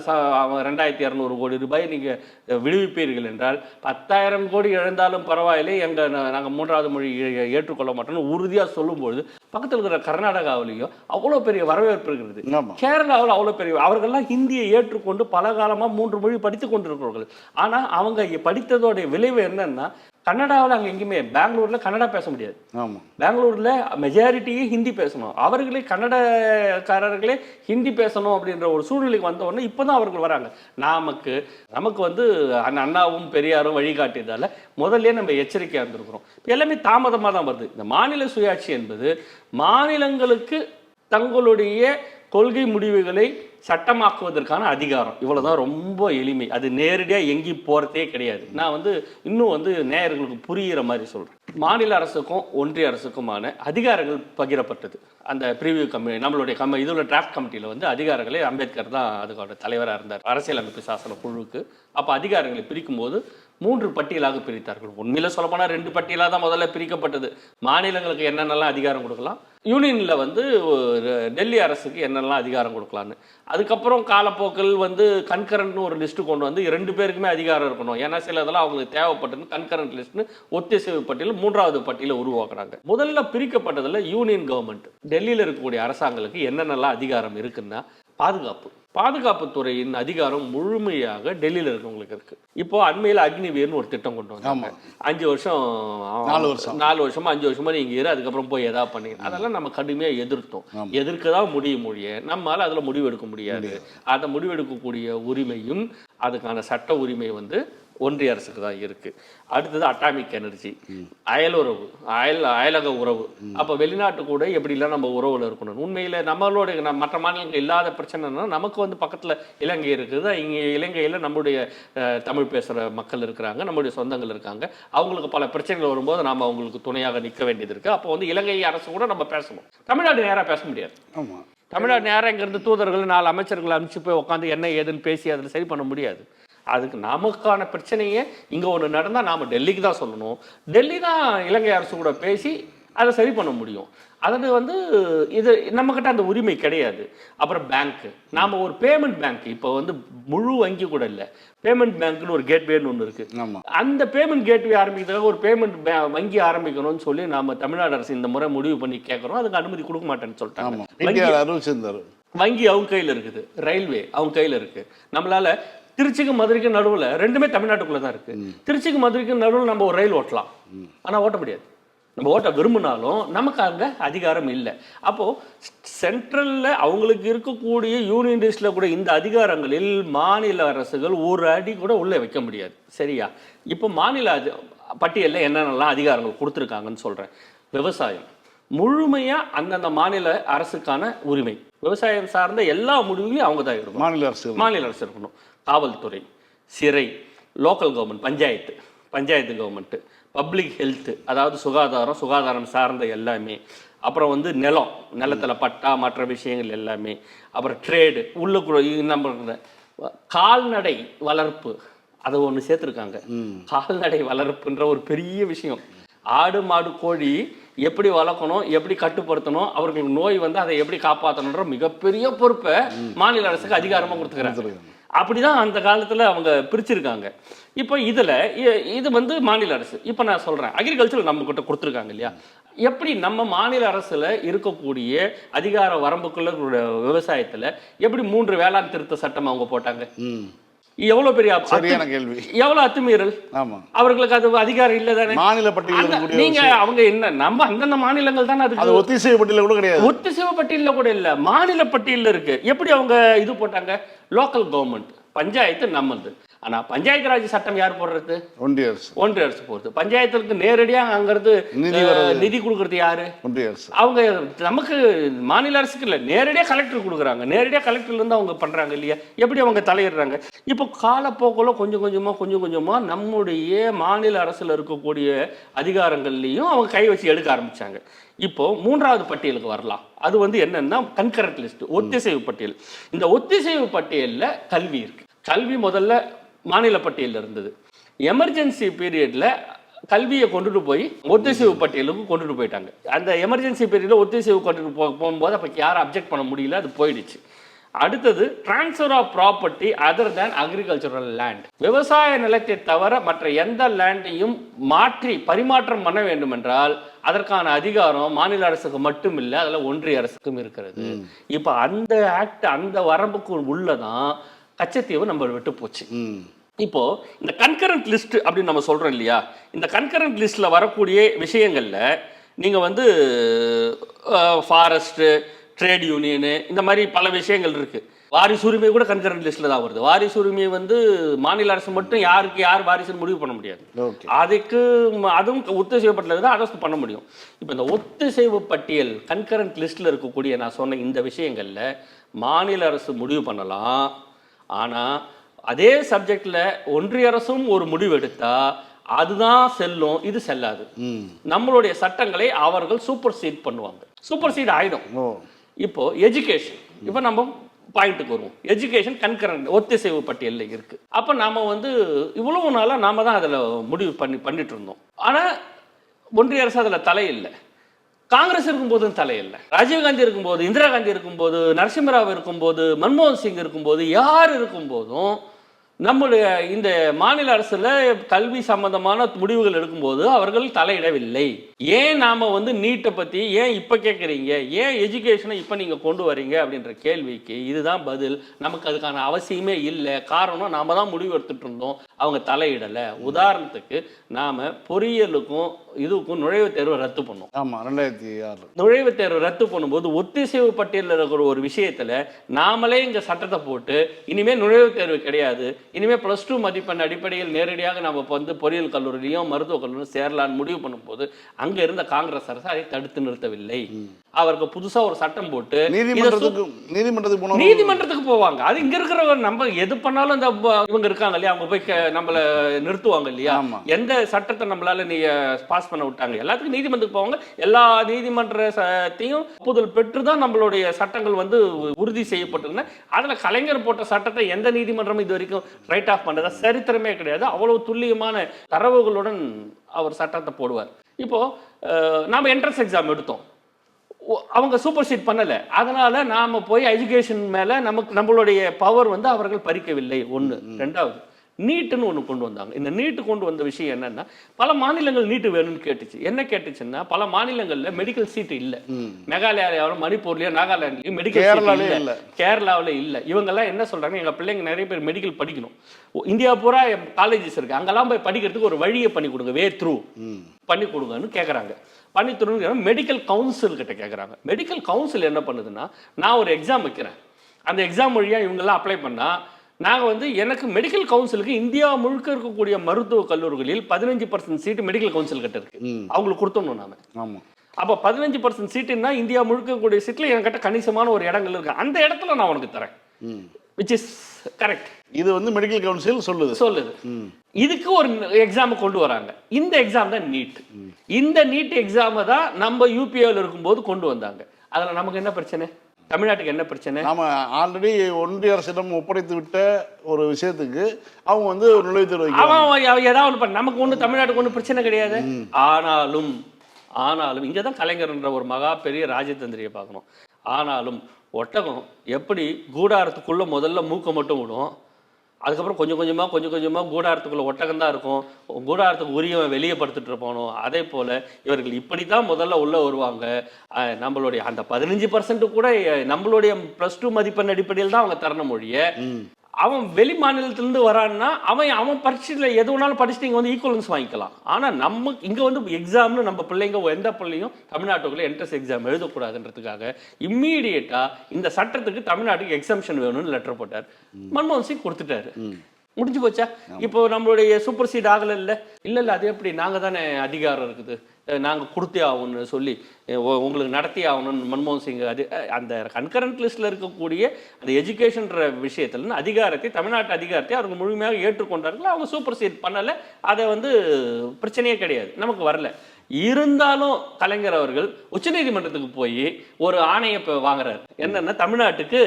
2200 கோடி ரூபாய் நீங்கள் விடுவிப்பீர்கள் என்றால் 10,000 கோடி இழந்தாலும் பரவாயில்லை, நாங்கள் 3வது மொழி ஏற்றுக்கொள்ள மாட்டோம்னு உறுதியாக சொல்லும்போது பக்கத்தில் இருக்கிற கர்நாடகாவிலையும் அவ்வளோ பெரிய வரவேற்பு இருக்கிறது. கேரளாவில் அவ்வளோ பெரிய, அவர்கள்லாம் ஹிந்தியை ஏற்றுக்கொண்டு பல காலமாக 3 மொழி படித்து கொண்டிருக்கிறார்கள். ஆனால் அவங்க படித்ததோடைய விளைவு என்னன்னா, கன்னடாவில் அங்கே எங்கேயுமே, பெங்களூரில் கன்னடா பேச முடியாது. பெங்களூரில் மெஜாரிட்டியே ஹிந்தி பேசணும், அவர்களே கன்னடக்காரர்களே ஹிந்தி பேசணும் அப்படின்ற ஒரு சூழ்நிலைக்கு வந்த உடனே இப்போ தான் அவர்கள் வராங்க. நமக்கு வந்து அண்ணாவும் பெரியாரும் வழிகாட்டியதால் முதல்ல நம்ம எச்சரிக்கையாக இருந்திருக்கிறோம். எல்லாமே தாமதமாக தான் வருது. இந்த மாநில சுயாட்சி என்பது மாநிலங்களுக்கு தங்களுடைய கொள்கை முடிவுகளை சட்டமாக்குவதற்கான அதிகாரம். இவ்வளவுதான், ரொம்ப எளிமை. அது நேரடியாக எங்கேயும் போகிறதே கிடையாது. நான் வந்து இன்னும் வந்து நேயர்களுக்கு புரிகிற மாதிரி சொல்கிறேன். மாநில அரசுக்கும் ஒன்றிய அரசுக்குமான அதிகாரங்கள் பகிரப்பட்டது. அந்த பிரிவியூ நம்மளுடைய இதில் டிராஃப்ட் கமிட்டியில் வந்து அதிகாரங்களை அம்பேத்கர் தான் அதுக்கான தலைவராக இருந்தார் அரசியலமைப்பு சாசன குழுவுக்கு. அப்போ அதிகாரங்களை பிரிக்கும் போது 3 பட்டியலாக பிரித்தார்கள். உண்மையில் சொல்லப்போனால் 2 பட்டியலாக தான் முதல்ல பிரிக்கப்பட்டது. மாநிலங்களுக்கு என்னென்னலாம் அதிகாரம் கொடுக்கலாம், யூனியனில் வந்து டெல்லி அரசுக்கு என்னெல்லாம் அதிகாரம் கொடுக்கலான்னு. அதுக்கப்புறம் காலப்போக்கில் வந்து கன்கரண்ட்னு ஒரு லிஸ்ட்டு கொண்டு வந்து 2 பேருக்குமே அதிகாரம் இருக்கணும், ஏன்னா சில இதெல்லாம் அவங்களுக்கு தேவைப்பட்டது. கன்கரண்ட் லிஸ்ட்னு ஒத்திசைவு பட்டியல் 3வது பட்டியலை உருவாக்குறாங்க. முதல்ல பிரிக்கப்பட்டதில் யூனியன் கவர்மெண்ட் டெல்லியில் இருக்கக்கூடிய அரசாங்கங்களுக்கு என்னென்னலாம் அதிகாரம் இருக்குன்னா, பாதுகாப்புத்துறையின் அதிகாரம் முழுமையாக டெல்லியில் இருக்கவங்களுக்கு இருக்கு. இப்போ அண்மையில் அக்னிவீர்னு ஒரு திட்டம் கொண்டு வந்தாங்க. 4 வருஷமா 5 வருஷமா நீங்க இரு, அதுக்கப்புறம் போய் ஏதாவது பண்ணி, அதெல்லாம் நம்ம கடுமையாக எதிர்த்தோம். எதிர்க்க தான் முடிய நம்மளால அதில் முடிவெடுக்க முடியாது. அதை முடிவெடுக்கக்கூடிய உரிமையும் அதுக்கான சட்ட உரிமை வந்து ஒன்றிய அரசுக்கு தான் இருக்குது. அடுத்தது அட்டாமிக் எனர்ஜி, அயலுறவு, அயலக உறவு. அப்போ வெளிநாட்டு கூட எப்படிலாம் நம்ம உறவில் இருக்கணும். உண்மையில் நம்மளோட மற்ற மாநிலங்கள் இல்லாத பிரச்சனைனா நமக்கு வந்து பக்கத்தில் இலங்கை இருக்குது. இங்கே இலங்கையில் நம்முடைய தமிழ் பேசுகிற மக்கள் இருக்கிறாங்க, நம்முடைய சொந்தங்கள் இருக்காங்க. அவங்களுக்கு பல பிரச்சனைகள் வரும்போது நாம் அவங்களுக்கு துணையாக நிற்க வேண்டியது இருக்குது. அப்போ வந்து இலங்கை அரசு கூட நம்ம பேசணும். தமிழ்நாடு நேராக பேச முடியாது. ஆமாம், தமிழ்நாடு நேரம் இங்கேருந்து தூதர்கள் 4 அமைச்சர்கள் அனுப்பிச்சு போய் உட்காந்து என்ன ஏதுன்னு பேசி அதில் சரி பண்ண முடியாது. அதுக்கு நமக்கான பிரச்சனையே இங்கே ஒன்று நடந்தால் நாம் டெல்லிக்கு தான் சொல்லணும். டெல்லி தான் இலங்கை அரசு கூட பேசி அதை சரி பண்ண முடியும். அது வந்து இது நம்மக்கிட்ட அந்த உரிமை கிடையாது. அப்புறம் பேங்க்கு, நாம் ஒரு பேமெண்ட் பேங்க், இப்போ வந்து முழு வங்கி கூட இல்லை, பேமெண்ட் பேங்க்னு ஒரு கேட்வேன்னு ஒன்று இருக்குது. அந்த பேமெண்ட் கேட்வே ஆரம்பிக்கிறதுக்காக ஒரு பேமெண்ட் வங்கி ஆரம்பிக்கணும்னு சொல்லி நாம் தமிழ்நாடு அரசு இந்த முறை முடிவு பண்ணி கேட்குறோம். அதுக்கு அனுமதி கொடுக்க மாட்டேன்னு சொல்லிட்டாங்க. வங்கி அவங்க கையில் இருக்குது, ரயில்வே அவங்க கையில் இருக்குது. நம்மளால திருச்சிக்கு மதுரைக்கு நடுவில் ரெண்டுமே தமிழ்நாட்டுக்குள்ளே தான் இருக்குது. திருச்சிக்கு மதுரைக்கு நடுவில் நம்ம ஒரு ரயில் ஓட்டலாம், ஆனால் ஓட்ட முடியாது. நம்ம ஓட்ட விரும்பினாலும் நமக்கு அங்கே அதிகாரம் இல்லை. அப்போது சென்ட்ரலில் அவங்களுக்கு இருக்கக்கூடிய யூனியன் டெஸ்ட்டில் கூட இந்த அதிகாரங்களில் மாநில அரசுகள் ஒரு அடி கூட உள்ளே வைக்க முடியாது. சரியா? இப்போ மாநில பட்டியலில் என்னென்னலாம் அதிகாரங்கள் கொடுத்துருக்காங்கன்னு சொல்கிறேன். விவசாயம் முழுமையாக அந்தந்த மாநில அரசுக்கான உரிமை. விவசாயம் சார்ந்த எல்லா முடிவுகளையும் அவங்க தான் இருக்கணும், மாநில அரசு இருக்கணும். காவல்துறை, சிறை, local government, panchayat government, public health, அதாவது சுகாதாரம் சார்ந்த எல்லாமே. அப்புறம் வந்து நிலத்தில் பட்டா மற்ற விஷயங்கள் எல்லாமே. அப்புறம் ட்ரேடு, உள்ளுக்குள்ள நம்ம கால்நடை வளர்ப்பு, அதை ஒன்று சேர்த்துருக்காங்க. கால்நடை வளர்ப்புன்ற ஒரு பெரிய விஷயம். ஆடு மாடு கோழி எப்படி வளர்க்கணும், எப்படி கட்டுப்படுத்தணும், அவர்களுக்கு நோய் வந்து அதை எப்படி காப்பாற்றணுன்ற மிகப்பெரிய பொறுப்பை மாநில அரசுக்கு அதிகாரமாக கொடுத்துக்கிறாங்க. அப்படிதான் அந்த காலத்தில் அவங்க பிரிச்சிருக்காங்க. இப்போ இது வந்து மாநில அரசு. இப்போ நான் சொல்கிறேன், அக்ரிகல்ச்சர் நம்ம கிட்ட கொடுத்துருக்காங்க இல்லையா? எப்படி நம்ம மாநில அரசில் இருக்கக்கூடிய அதிகார வரம்புக்குள்ள விவசாயத்தில் எப்படி 3 வேளாண் திருத்த சட்டம் அவங்க போட்டாங்க? எவ்வளோ பெரிய கேள்வி, எவ்வளோ அத்துமீறல். அவர்களுக்கு அது அதிகாரம் இல்லை தானே? மாநில பட்டியல் நீங்க அவங்க என்ன நம்ம அந்தந்த மாநிலங்கள் தானே அதுக்கு ஒத்திசைவு பட்டியலில் கூட கிடையாது. ஒத்திசைவு பட்டியலில் கூட இல்லை, மாநில பட்டியலில் இருக்கு. எப்படி அவங்க இது போட்டாங்க? லோக்கல் கவர்மெண்ட், பஞ்சாயத்து நம்மது. ஆனா பஞ்சாயத்து ராஜ் சட்டம் யார் போடுறது? ஒன்றிய அரசு போடுறது. பஞ்சாயத்துக்கு நேரடியாக அங்கிருந்து நிதி கொடுக்கறது யாரு? ஒன்றிய அரசு. அவங்க நமக்கு மாநில அரசுக்கு இல்லை, நேரடியாக கலெக்டர் கொடுக்குறாங்க. நேரடியாக கலெக்டர்ல இருந்து அவங்க பண்றாங்க இல்லையா? எப்படி அவங்க தலையிடுறாங்க? இப்போ காலப்போக்கில் கொஞ்சம் கொஞ்சமா நம்முடைய மாநில அரசுல இருக்கக்கூடிய அதிகாரங்கள்லையும் அவங்க கை வச்சு எடுக்க ஆரம்பிச்சாங்க. இப்போ 3வது பட்டியலுக்கு வரலாம். அது வந்து என்னன்னா கன்கரண்ட் லிஸ்ட், ஒத்திசைவு பட்டியல். இந்த ஒத்திசைவு பட்டியலில் கல்வி இருக்கு. கல்வி முதல்ல மாநில பட்டியலில் இருந்தது. எமர்ஜென்சி பீரியட்ல கல்வியை கொண்டுட்டு போய் ஒத்திசைவு பட்டியலுக்கு கொண்டுட்டு போயிட்டாங்க. அந்த எமர்ஜென்சி பீரியடில் ஒத்திசைவு கொண்டுட்டு போகும்போது அப்போ யாரும் அப்ஜெக்ட் பண்ண முடியல, அது போயிடுச்சு. அடுத்தது transfer of property other than agricultural land. விவசாய நிலத்தை தவிர மற்ற எந்த லேண்டையும் மாற்றி பரிமாற்றம் பண்ண வேண்டும் என்றால் அதற்கான அதிகாரம் மாநில அரசுக்கு மட்டும் இல்லை, அதில் ஒன்றிய அரசுக்கும் இருக்கிறது. இப்போ அந்த ஆக்ட், அந்த வரம்புக்கு உள்ளதான் கச்சத்தீவு நம்ம விட்டு போச்சு. இப்போ இந்த கன்கரண்ட் லிஸ்ட் அப்படின்னு நம்ம சொல்றோம் இல்லையா? இந்த கன்கரண்ட் லிஸ்ட்ல வரக்கூடிய விஷயங்கள்ல நீங்க வந்து ஃபாரஸ்ட், ட்ரேட் யூனியனு, இந்த மாதிரி பல விஷயங்கள் இருக்கு. வாரிசு உரிமை கூட கன்கரண்ட் லிஸ்ட்ல தான் வருது. வாரிசு உரிமை வந்து மாநில அரசு மட்டும் யார் வாரிசுன்னு முடிவு பண்ண முடியாது. அதுவும் ஒத்திசைவு பட்டியல் தான் அரசு பண்ண முடியும். இப்போ இந்த ஒத்திசைவு பட்டியல் கன்கரண்ட் லிஸ்ட்ல இருக்கக்கூடிய நான் சொன்ன இந்த விஷயங்கள்ல மாநில அரசு முடிவு பண்ணலாம். ஆனால் அதே சப்ஜெக்டில் ஒன்றிய அரசும் ஒரு முடிவு எடுத்தா அதுதான் செல்லும், இது செல்லாது. நம்மளுடைய சட்டங்களை அவர்கள் சூப்பர் சீட் பண்ணுவாங்க, சூப்பர் சீட் ஆயிடும். இப்போ எஜுகேஷன், இப்போ நம்ம பாயிண்ட்டுக்கு வருவோம். எஜுகேஷன் கன்கரண்ட் ஒத்திசைவு பட்டியலில் இருக்கு. அப்போ நாம வந்து இவ்வளவு நாளாக நாம தான் அதில் முடிவு பண்ணிட்டு இருந்தோம். ஆனால் ஒன்றிய அரசு அதில் தலையில்லை. காங்கிரஸ் இருக்கும்போதும் தலையில்லை. ராஜீவ்காந்தி இருக்கும்போது, இந்திரா காந்தி இருக்கும்போது, நரசிம்மராவ் இருக்கும்போது, மன்மோகன் சிங் இருக்கும்போது, யார் இருக்கும்போதும் நம்முடைய இந்த மாநில அரசுல கல்வி சம்பந்தமான முடிவுகள் எடுக்கும்போது அவர்கள் தலையிடவில்லை. ஏன் நாம வந்து நீட்டை பத்தி ஏன் இப்ப கேட்குறீங்க, ஏன் எஜுகேஷனை இப்ப நீங்க கொண்டு வரீங்க அப்படின்ற கேள்விக்கு இதுதான் பதில். நமக்கு அதுக்கான அவசியமே இல்லை. காரணம் நாம தான் முடிவு எடுத்துட்டு இருந்தோம், அவங்க தலையிடலை. உதாரணத்துக்கு நாம பொறியியலுக்கும் இதுக்கும் நுழைவுத் தேர்வை ரத்து பண்ணோம். ஆமா, 2006 நுழைவுத் தேர்வு ரத்து பண்ணும்போது ஒத்திசைவு பட்டியலில் இருக்கிற ஒரு விஷயத்துல நாமளே இங்க சட்டத்தை போட்டு இனிமேல் நுழைவுத் தேர்வு கிடையாது, இனிமேல் +2 மதிப்பெண் அடிப்படையில் நேரடியாக நம்ம இப்போ வந்து பொறியியல் கல்லூரியிலையும் மருத்துவக் கல்லூரியும் சேரலான்னு முடிவு பண்ணும்போது அங்கே இருந்த காங்கிரஸ் அரசு அதை தடுத்து நிறுத்தவில்லை. அவருக்கு புதுசாக ஒரு சட்டம் போட்டு நீதிமன்றத்துக்கு போவாங்க. அது இங்கே இருக்கிறவர் நம்ம எது பண்ணாலும் இந்த இவங்க இருக்காங்க இல்லையா, அவங்க போய் நம்மளை நிறுத்துவாங்க இல்லையா, எந்த சட்டத்தை நம்மளால பாஸ் பண்ண விட்டாங்க, எல்லாத்துக்கும் நீதிமன்றத்துக்கு போவாங்க. எல்லா நீதிமன்றத்தையும் ஒப்புதல் பெற்று தான் நம்மளுடைய சட்டங்கள் வந்து உறுதி செய்யப்பட்டிருந்தன. அதில் கலைஞர் போட்ட சட்டத்தை எந்த நீதிமன்றமும் இது வரைக்கும் ரைட் ஆஃப் பண்ணதா சரித்திரமே கிடையாது. அவ்வளவு துல்லியமான தரவுகளுடன் அவர் சட்டத்தை போடுவார். இப்போ நாம என்ட்ரன்ஸ் எக்ஸாம் எடுத்தோம், அவங்க சூப்பர் சீட் பண்ணல, அதனால நாம போய் எஜுகேஷன் மேல நம்மளுடைய பவர் வந்து அவர்கள் பறிக்கவில்லை. ஒன்று. ரெண்டாவது, நீட்டுன்னு ஒன்று கொண்டு வந்தாங்க. இந்த நீட்டு கொண்டு வந்த விஷயம் என்னன்னா, பல மாநிலங்கள் நீட்டு வேணும்னு கேட்டுச்சு. என்ன கேட்டுச்சுன்னா, பல மாநிலங்கள்ல மெடிக்கல் சீட் இல்ல. மேகாலயாவிலும் மணிப்பூர்லயும் நாகாலாந்துலயும் மெடிக்கல் சீட் இல்ல, கேரளாவில் இல்ல. இவங்கெல்லாம் என்ன சொல்றாங்க, எங்க பிள்ளைங்க நிறைய பேர் மெடிக்கல் படிக்கணும், இந்தியா பூரா காலேஜஸ் இருக்கு, அங்கெல்லாம் போய் படிக்கிறதுக்கு ஒரு வழியை பண்ணி கொடுங்க, வே த்ரூ பண்ணி கொடுங்கன்னு கேட்குறாங்க. பண்ணி தருங்க மெடிக்கல் கவுன்சில் கிட்ட கேட்குறாங்க. மெடிக்கல் கவுன்சில் என்ன பண்ணுதுன்னா, நான் ஒரு எக்ஸாம் வைக்கிறேன், அந்த எக்ஸாம் வழியாக இவங்கெல்லாம் அப்ளை பண்ணால் நாங்கள் வந்து எனக்கு மெடிக்கல் கவுன்சிலுக்கு இந்தியா முழுக்க இருக்கக்கூடிய மருத்துவக் கல்லூரிகளில் 15% சீட்டு மெடிக்கல் கவுன்சில் கிட்ட இருக்கு, அவங்களுக்கு கொடுத்தோம் நாம. ஆமாம். அப்போ 15% சீட்டுன்னா இந்தியா முழுக்க இருக்கக்கூடிய சீட்டில் என்கிட்ட கணிசமான ஒரு இடங்கள் இருக்கு, அந்த இடத்துல நான் உனக்கு தரேன், விச் இஸ் கரெக்ட். இது வந்து மெடிக்கல் கவுன்சில் சொல்லுது. இதுக்கு ஒரு எக்ஸாம் கொண்டு வராங்க. இந்த எக்ஸாம் தான் நீட். இந்த நீட் எக்ஸாமை தான் நம்ம யூபிஏல இருக்கும்போது கொண்டு வந்தாங்க. அதில் நமக்கு என்ன பிரச்சனை, தமிழ்நாட்டுக்கு என்ன பிரச்சனை? நாம ஆல்ரெடி ஒன்றிய அரசிடம் ஒப்படைத்து விட்ட ஒரு விஷயத்துக்கு அவங்க வந்து நுழைவுத்தேர்வு ஏதாவது ஒன்று பண்ண, நமக்கு ஒன்று தமிழ்நாட்டுக்கு ஒன்றும் பிரச்சனை கிடையாது. ஆனாலும் இங்கே தான் கலைஞர்ன்ற ஒரு மகா பெரிய ராஜதந்திரியை பார்க்கணும். ஆனாலும் ஒட்டகம் எப்படி கூடாரத்துக்குள்ள முதல்ல மூக்க மட்டும் விடும், அதுக்கப்புறம் கொஞ்சம் கொஞ்சமாக கூடாரத்துக்குள்ள ஒட்டகம் தான் இருக்கும், கூடாரத்துக்கு உரியவன் வெளியே படுத்துட்டு போகணும். அதே போல் இவர்கள் இப்படி தான் முதல்ல உள்ளே வருவாங்க. நம்மளுடைய அந்த 15% கூட நம்மளுடைய +2 மதிப்பெண் அடிப்படையில் தான் அவங்க தரணும் மொழியை. அவன் வெளி மாநிலத்திலேருந்து வரான்னா அவன் பரீட்சையில் எது வேணாலும் படிச்சுட்டு இங்கே வந்து ஈக்குவலன்ஸ் வாங்கிக்கலாம். ஆனால் நம்ம இங்கே வந்து எக்ஸாம்னு நம்ம பிள்ளைங்க எந்த பிள்ளையும் தமிழ்நாட்டுக்குள்ளே என்ட்ரன்ஸ் எக்ஸாம் எழுதக்கூடாதுன்றதுக்காக இம்மீடியட்டாக இந்த சட்டத்துக்கு தமிழ்நாட்டுக்கு எக்ஸம்ஷன் வேணும்னு லெட்டர் போட்டார். மன்மோகன் சிங் கொடுத்துட்டாரு, முடிஞ்சு போச்சா? இப்போ நம்மளுடைய சூப்பர் சீட் ஆகலை இல்லை, அது எப்படி, நாங்கள் தானே அதிகாரம் இருக்குது, நாங்கள் கொடுத்தே ஆகணும்னு சொல்லி உங்களுக்கு நடத்தி ஆகணும்னு மன்மோகன் சிங் அந்த கன்கரண்ட் லிஸ்ட்டில் இருக்கக்கூடிய அந்த எஜுகேஷன்ற விஷயத்தில் அதிகாரத்தை, தமிழ்நாட்டு அதிகாரத்தை அவங்க முழுமையாக ஏற்றுக்கொண்டார்கள். அவங்க சூப்பர் சீட் பண்ணலை, அதை வந்து பிரச்சனையே கிடையாது, நமக்கு வரல. இருந்தாலும் கலைஞர் அவர்கள் உச்சநீதிமன்றத்துக்கு போய் ஒரு ஆணையை வாங்குறாரு. என்னன்னா, தமிழ்நாட்டுக்கு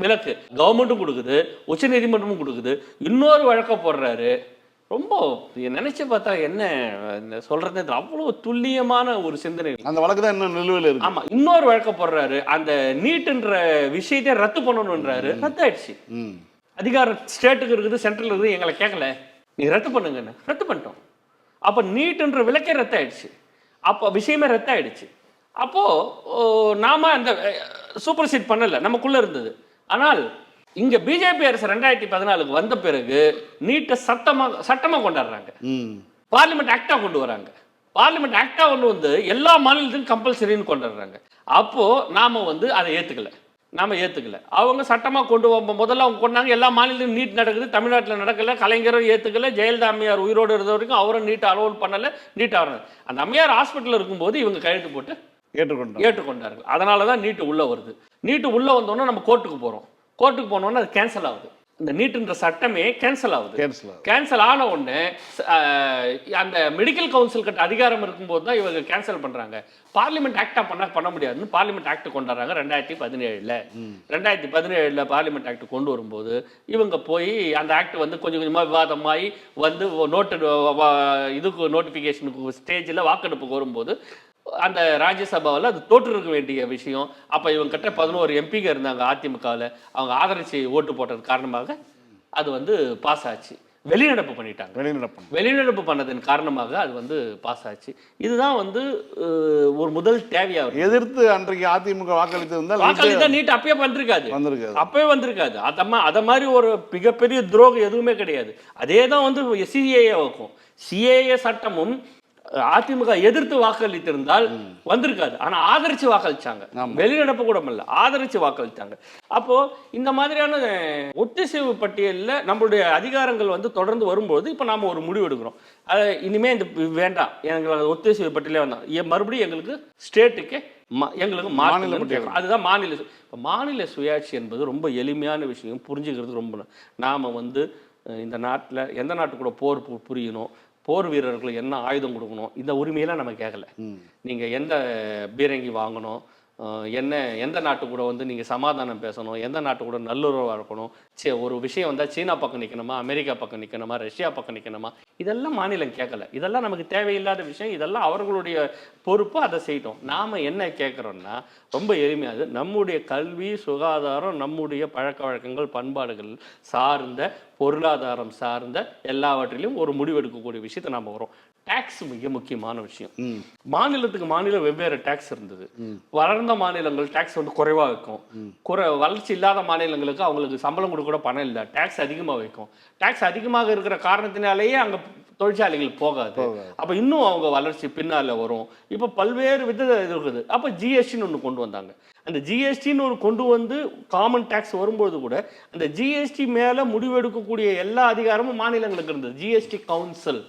விலக்கு கவர்மெண்ட்டும் கொடுக்குது, உச்சநீதிமன்றமும் கொடுக்குது, இன்னொரு வழக்க போடுறாரு. ரொம்ப நினைச்சு பார்த்தா என்ன சொல்றது, அவ்வளவு துல்லியமான ஒரு சிந்தனை. அந்த வழக்கு தான் இன்னும் நிலுவையில் இருக்கு. ஆமா, இன்னொரு வழக்க போடுறாரு, அந்த நீட்ன்ற விஷயத்தை ரத்து பண்ணணும்ன்றாரு. ரத்து ஆயிடுச்சு. அதிகாரம் ஸ்டேட்டுக்கு இருக்குது, சென்ட்ரல் இருக்குது, எங்களை கேட்கல, நீ ரத்து பண்ணுங்கன்னு ரத்து பண்ணிட்டோம். அப்போ நீட்டுன்ற விலக்கே ரத்தாயிடுச்சு, அப்போ விஷயமே ரத்தாயிடுச்சு. அப்போது நாம் அந்த சூப்பர் சீட் பண்ணலை, நமக்குள்ளே இருந்தது. ஆனால் இங்கே பிஜேபி அரசு 2014 வந்த பிறகு நீட்டை சட்டமாக கொண்டாடுறாங்க, பார்லிமெண்ட் ஆக்டாக கொண்டு வராங்க. பார்லிமெண்ட் ஆக்டாக கொண்டு வந்து எல்லா மாநிலத்திலும் கம்பல்சரின்னு கொண்டாடுறாங்க. அப்போது நாம் வந்து அதை ஏற்றுக்கல. அவங்க சட்டமாக கொண்டு முதல்ல அவங்க கொண்டாங்க, எல்லா மாநிலத்திலும் நீட் நடக்குது, தமிழ்நாட்டில் நடக்கலை, கலைஞரும் ஏற்றுக்கல, ஜெயலலிதா அம்மையார் உயிரோடு இருந்த வரைக்கும் அவரும் நீட் அலோவல் பண்ணலை, நீட் ஆகிறது. அந்த அம்மையார் ஹாஸ்பிட்டலில் இருக்கும்போது இவங்க கையெழுத்து போட்டு ஏற்றுக்கொண்டார்கள். அதனால தான் நீட்டு உள்ளே வருது. நீட்டு உள்ளே வந்தோன்னா நம்ம கோர்ட்டுக்கு போனோன்னா அது கேன்சல் ஆகுது. இந்த நீட்டுன்ற சட்டமே கேன்சல் ஆன உடனே அந்த மெடிக்கல் கவுன்சில் கிட்ட அதிகாரம் இருக்கும்போது தான் இவங்க கேன்சல் பண்றாங்க. பார்லிமெண்ட் ஆக்டா பண்ண முடியாதுன்னு பார்லிமெண்ட் ஆக்ட் கொண்டாடுறாங்க 2017. பார்லிமெண்ட் ஆக்ட் கொண்டு வரும்போது இவங்க போய் அந்த ஆக்ட் வந்து கொஞ்சம் கொஞ்சமாக விவாதமாகி வந்து இதுக்கு நோட்டிஃபிகேஷனுக்கு ஸ்டேஜில் வாக்கெடுப்புக்கு வரும்போது அந்த ராஜ்யசபாவில் அது தோற்று இருக்க வேண்டிய விஷயம். அப்போ இவங்க கிட்ட 11 எம்பிங்க இருந்தாங்க அதிமுகவில், அவங்க ஆதரிச்சு ஓட்டு போட்டது காரணமாக அது வந்து பாஸ் ஆச்சு. வெளிநடப்பு பண்ணிட்டாங்க. வெளிநடப்பு பண்ணதன் காரணமாக அது வந்து பாஸ் ஆச்சு. இதுதான் வந்து ஒரு முதல் தேவையாக எதிர்த்து அன்றைக்கு அதிமுக வாக்களித்தா நீட் அப்பயே வந்திருக்காது. அத மாதிரி ஒரு மிகப்பெரிய துரோகம் எதுவுமே கிடையாது. அதே தான் வந்து சிஏஏ வைக்கும். சிஏஏ சட்டமும் அதிமுக எதிர்த்து வாக்களித்திருந்தால் வந்திருக்காது. ஆனா ஆதரிச்சு வாக்களிச்சாங்க, வெளிநடப்பு கூட இல்ல, ஆதரிச்சு வாக்களிச்சாங்க. அப்போ இந்த மாதிரியான ஒத்திசைவு பட்டியலில் நம்மளுடைய அதிகாரங்கள் வந்து தொடர்ந்து வரும்போது இப்ப நாம ஒரு முடிவு எடுக்கிறோம். இனிமே இந்த வேண்டாம், எங்களுக்கு ஒத்திசைவு பட்டியலே வேண்டாம், மறுபடியும் எங்களுக்கு ஸ்டேட்டுக்கு எங்களுக்கு மாநில, அதுதான் மாநில. மாநில சுயாட்சி என்பது ரொம்ப எளிமையான விஷயம், புரிஞ்சுக்கிறது ரொம்ப. நாம வந்து இந்த நாட்டில் எந்த நாட்டு கூட போர் புரியணும், போர் வீரர்களுக்கு என்ன ஆயுதம் கொடுக்கணும், இந்த உரிமையெல்லாம் நம்ம கேட்கல. நீங்கள் எந்த பீரங்கி வாங்கணும், எந்த நாட்டு கூட வந்து நீங்கள் சமாதானம் பேசணும், எந்த நாட்டு கூட நல்லுறவாக இருக்கணும், ஒரு விஷயம் வந்தால் சீனா பக்கம் நிற்கணுமா, அமெரிக்கா பக்கம் நிற்கணுமா, ரஷ்யா பக்கம் நிற்கணுமா, இதெல்லாம் மாநிலம் கேட்கல. இதெல்லாம் நமக்கு தேவையில்லாத விஷயம், இதெல்லாம் அவர்களுடைய பொறுப்பு, அதை செய்யட்டும். நாம் என்ன கேட்குறோன்னா ரொம்ப எளிமையாது, நம்முடைய கல்வி, சுகாதாரம், நம்முடைய பழக்க வழக்கங்கள், பண்பாடுகள் சார்ந்த, பொருளாதாரம் சார்ந்த எல்லாவற்றிலும் ஒரு முடிவெடுக்கக்கூடிய விஷயத்தை நாம் வரோம். டாக்ஸ் மிக முக்கியமான விஷயம். மாநிலத்துக்கு மாநிலம் வெவ்வேறு டாக்ஸ் இருந்தது. வளர்ந்த மாநிலங்கள் டாக்ஸ் வந்து குறைவா வைக்கும், வளர்ச்சி இல்லாத மாநிலங்களுக்கு அவங்களுக்கு சம்பளம் கொடுக்க கூட பணம் இல்லை, டாக்ஸ் அதிகமாக வைக்கும். டாக்ஸ் அதிகமாக இருக்கிற காரணத்தினாலேயே அங்கே தொழிற்சாலைகள் போகாது. அப்போ இன்னும் அவங்க வளர்ச்சி பின்னால் வரும். இப்போ பல்வேறு வித இது இருக்குது. அப்போ ஜிஎஸ்டின்னு ஒன்று கொண்டு வந்தாங்க. அந்த ஜிஎஸ்டின்னு ஒரு கொண்டு வந்து காமன் டாக்ஸ் வரும்போது கூட அந்த ஜிஎஸ்டி மேலே முடிவெடுக்கக்கூடிய எல்லா அதிகாரமும் மாநிலங்களுக்கு இருந்தது. ஜிஎஸ்டி கவுன்சில்,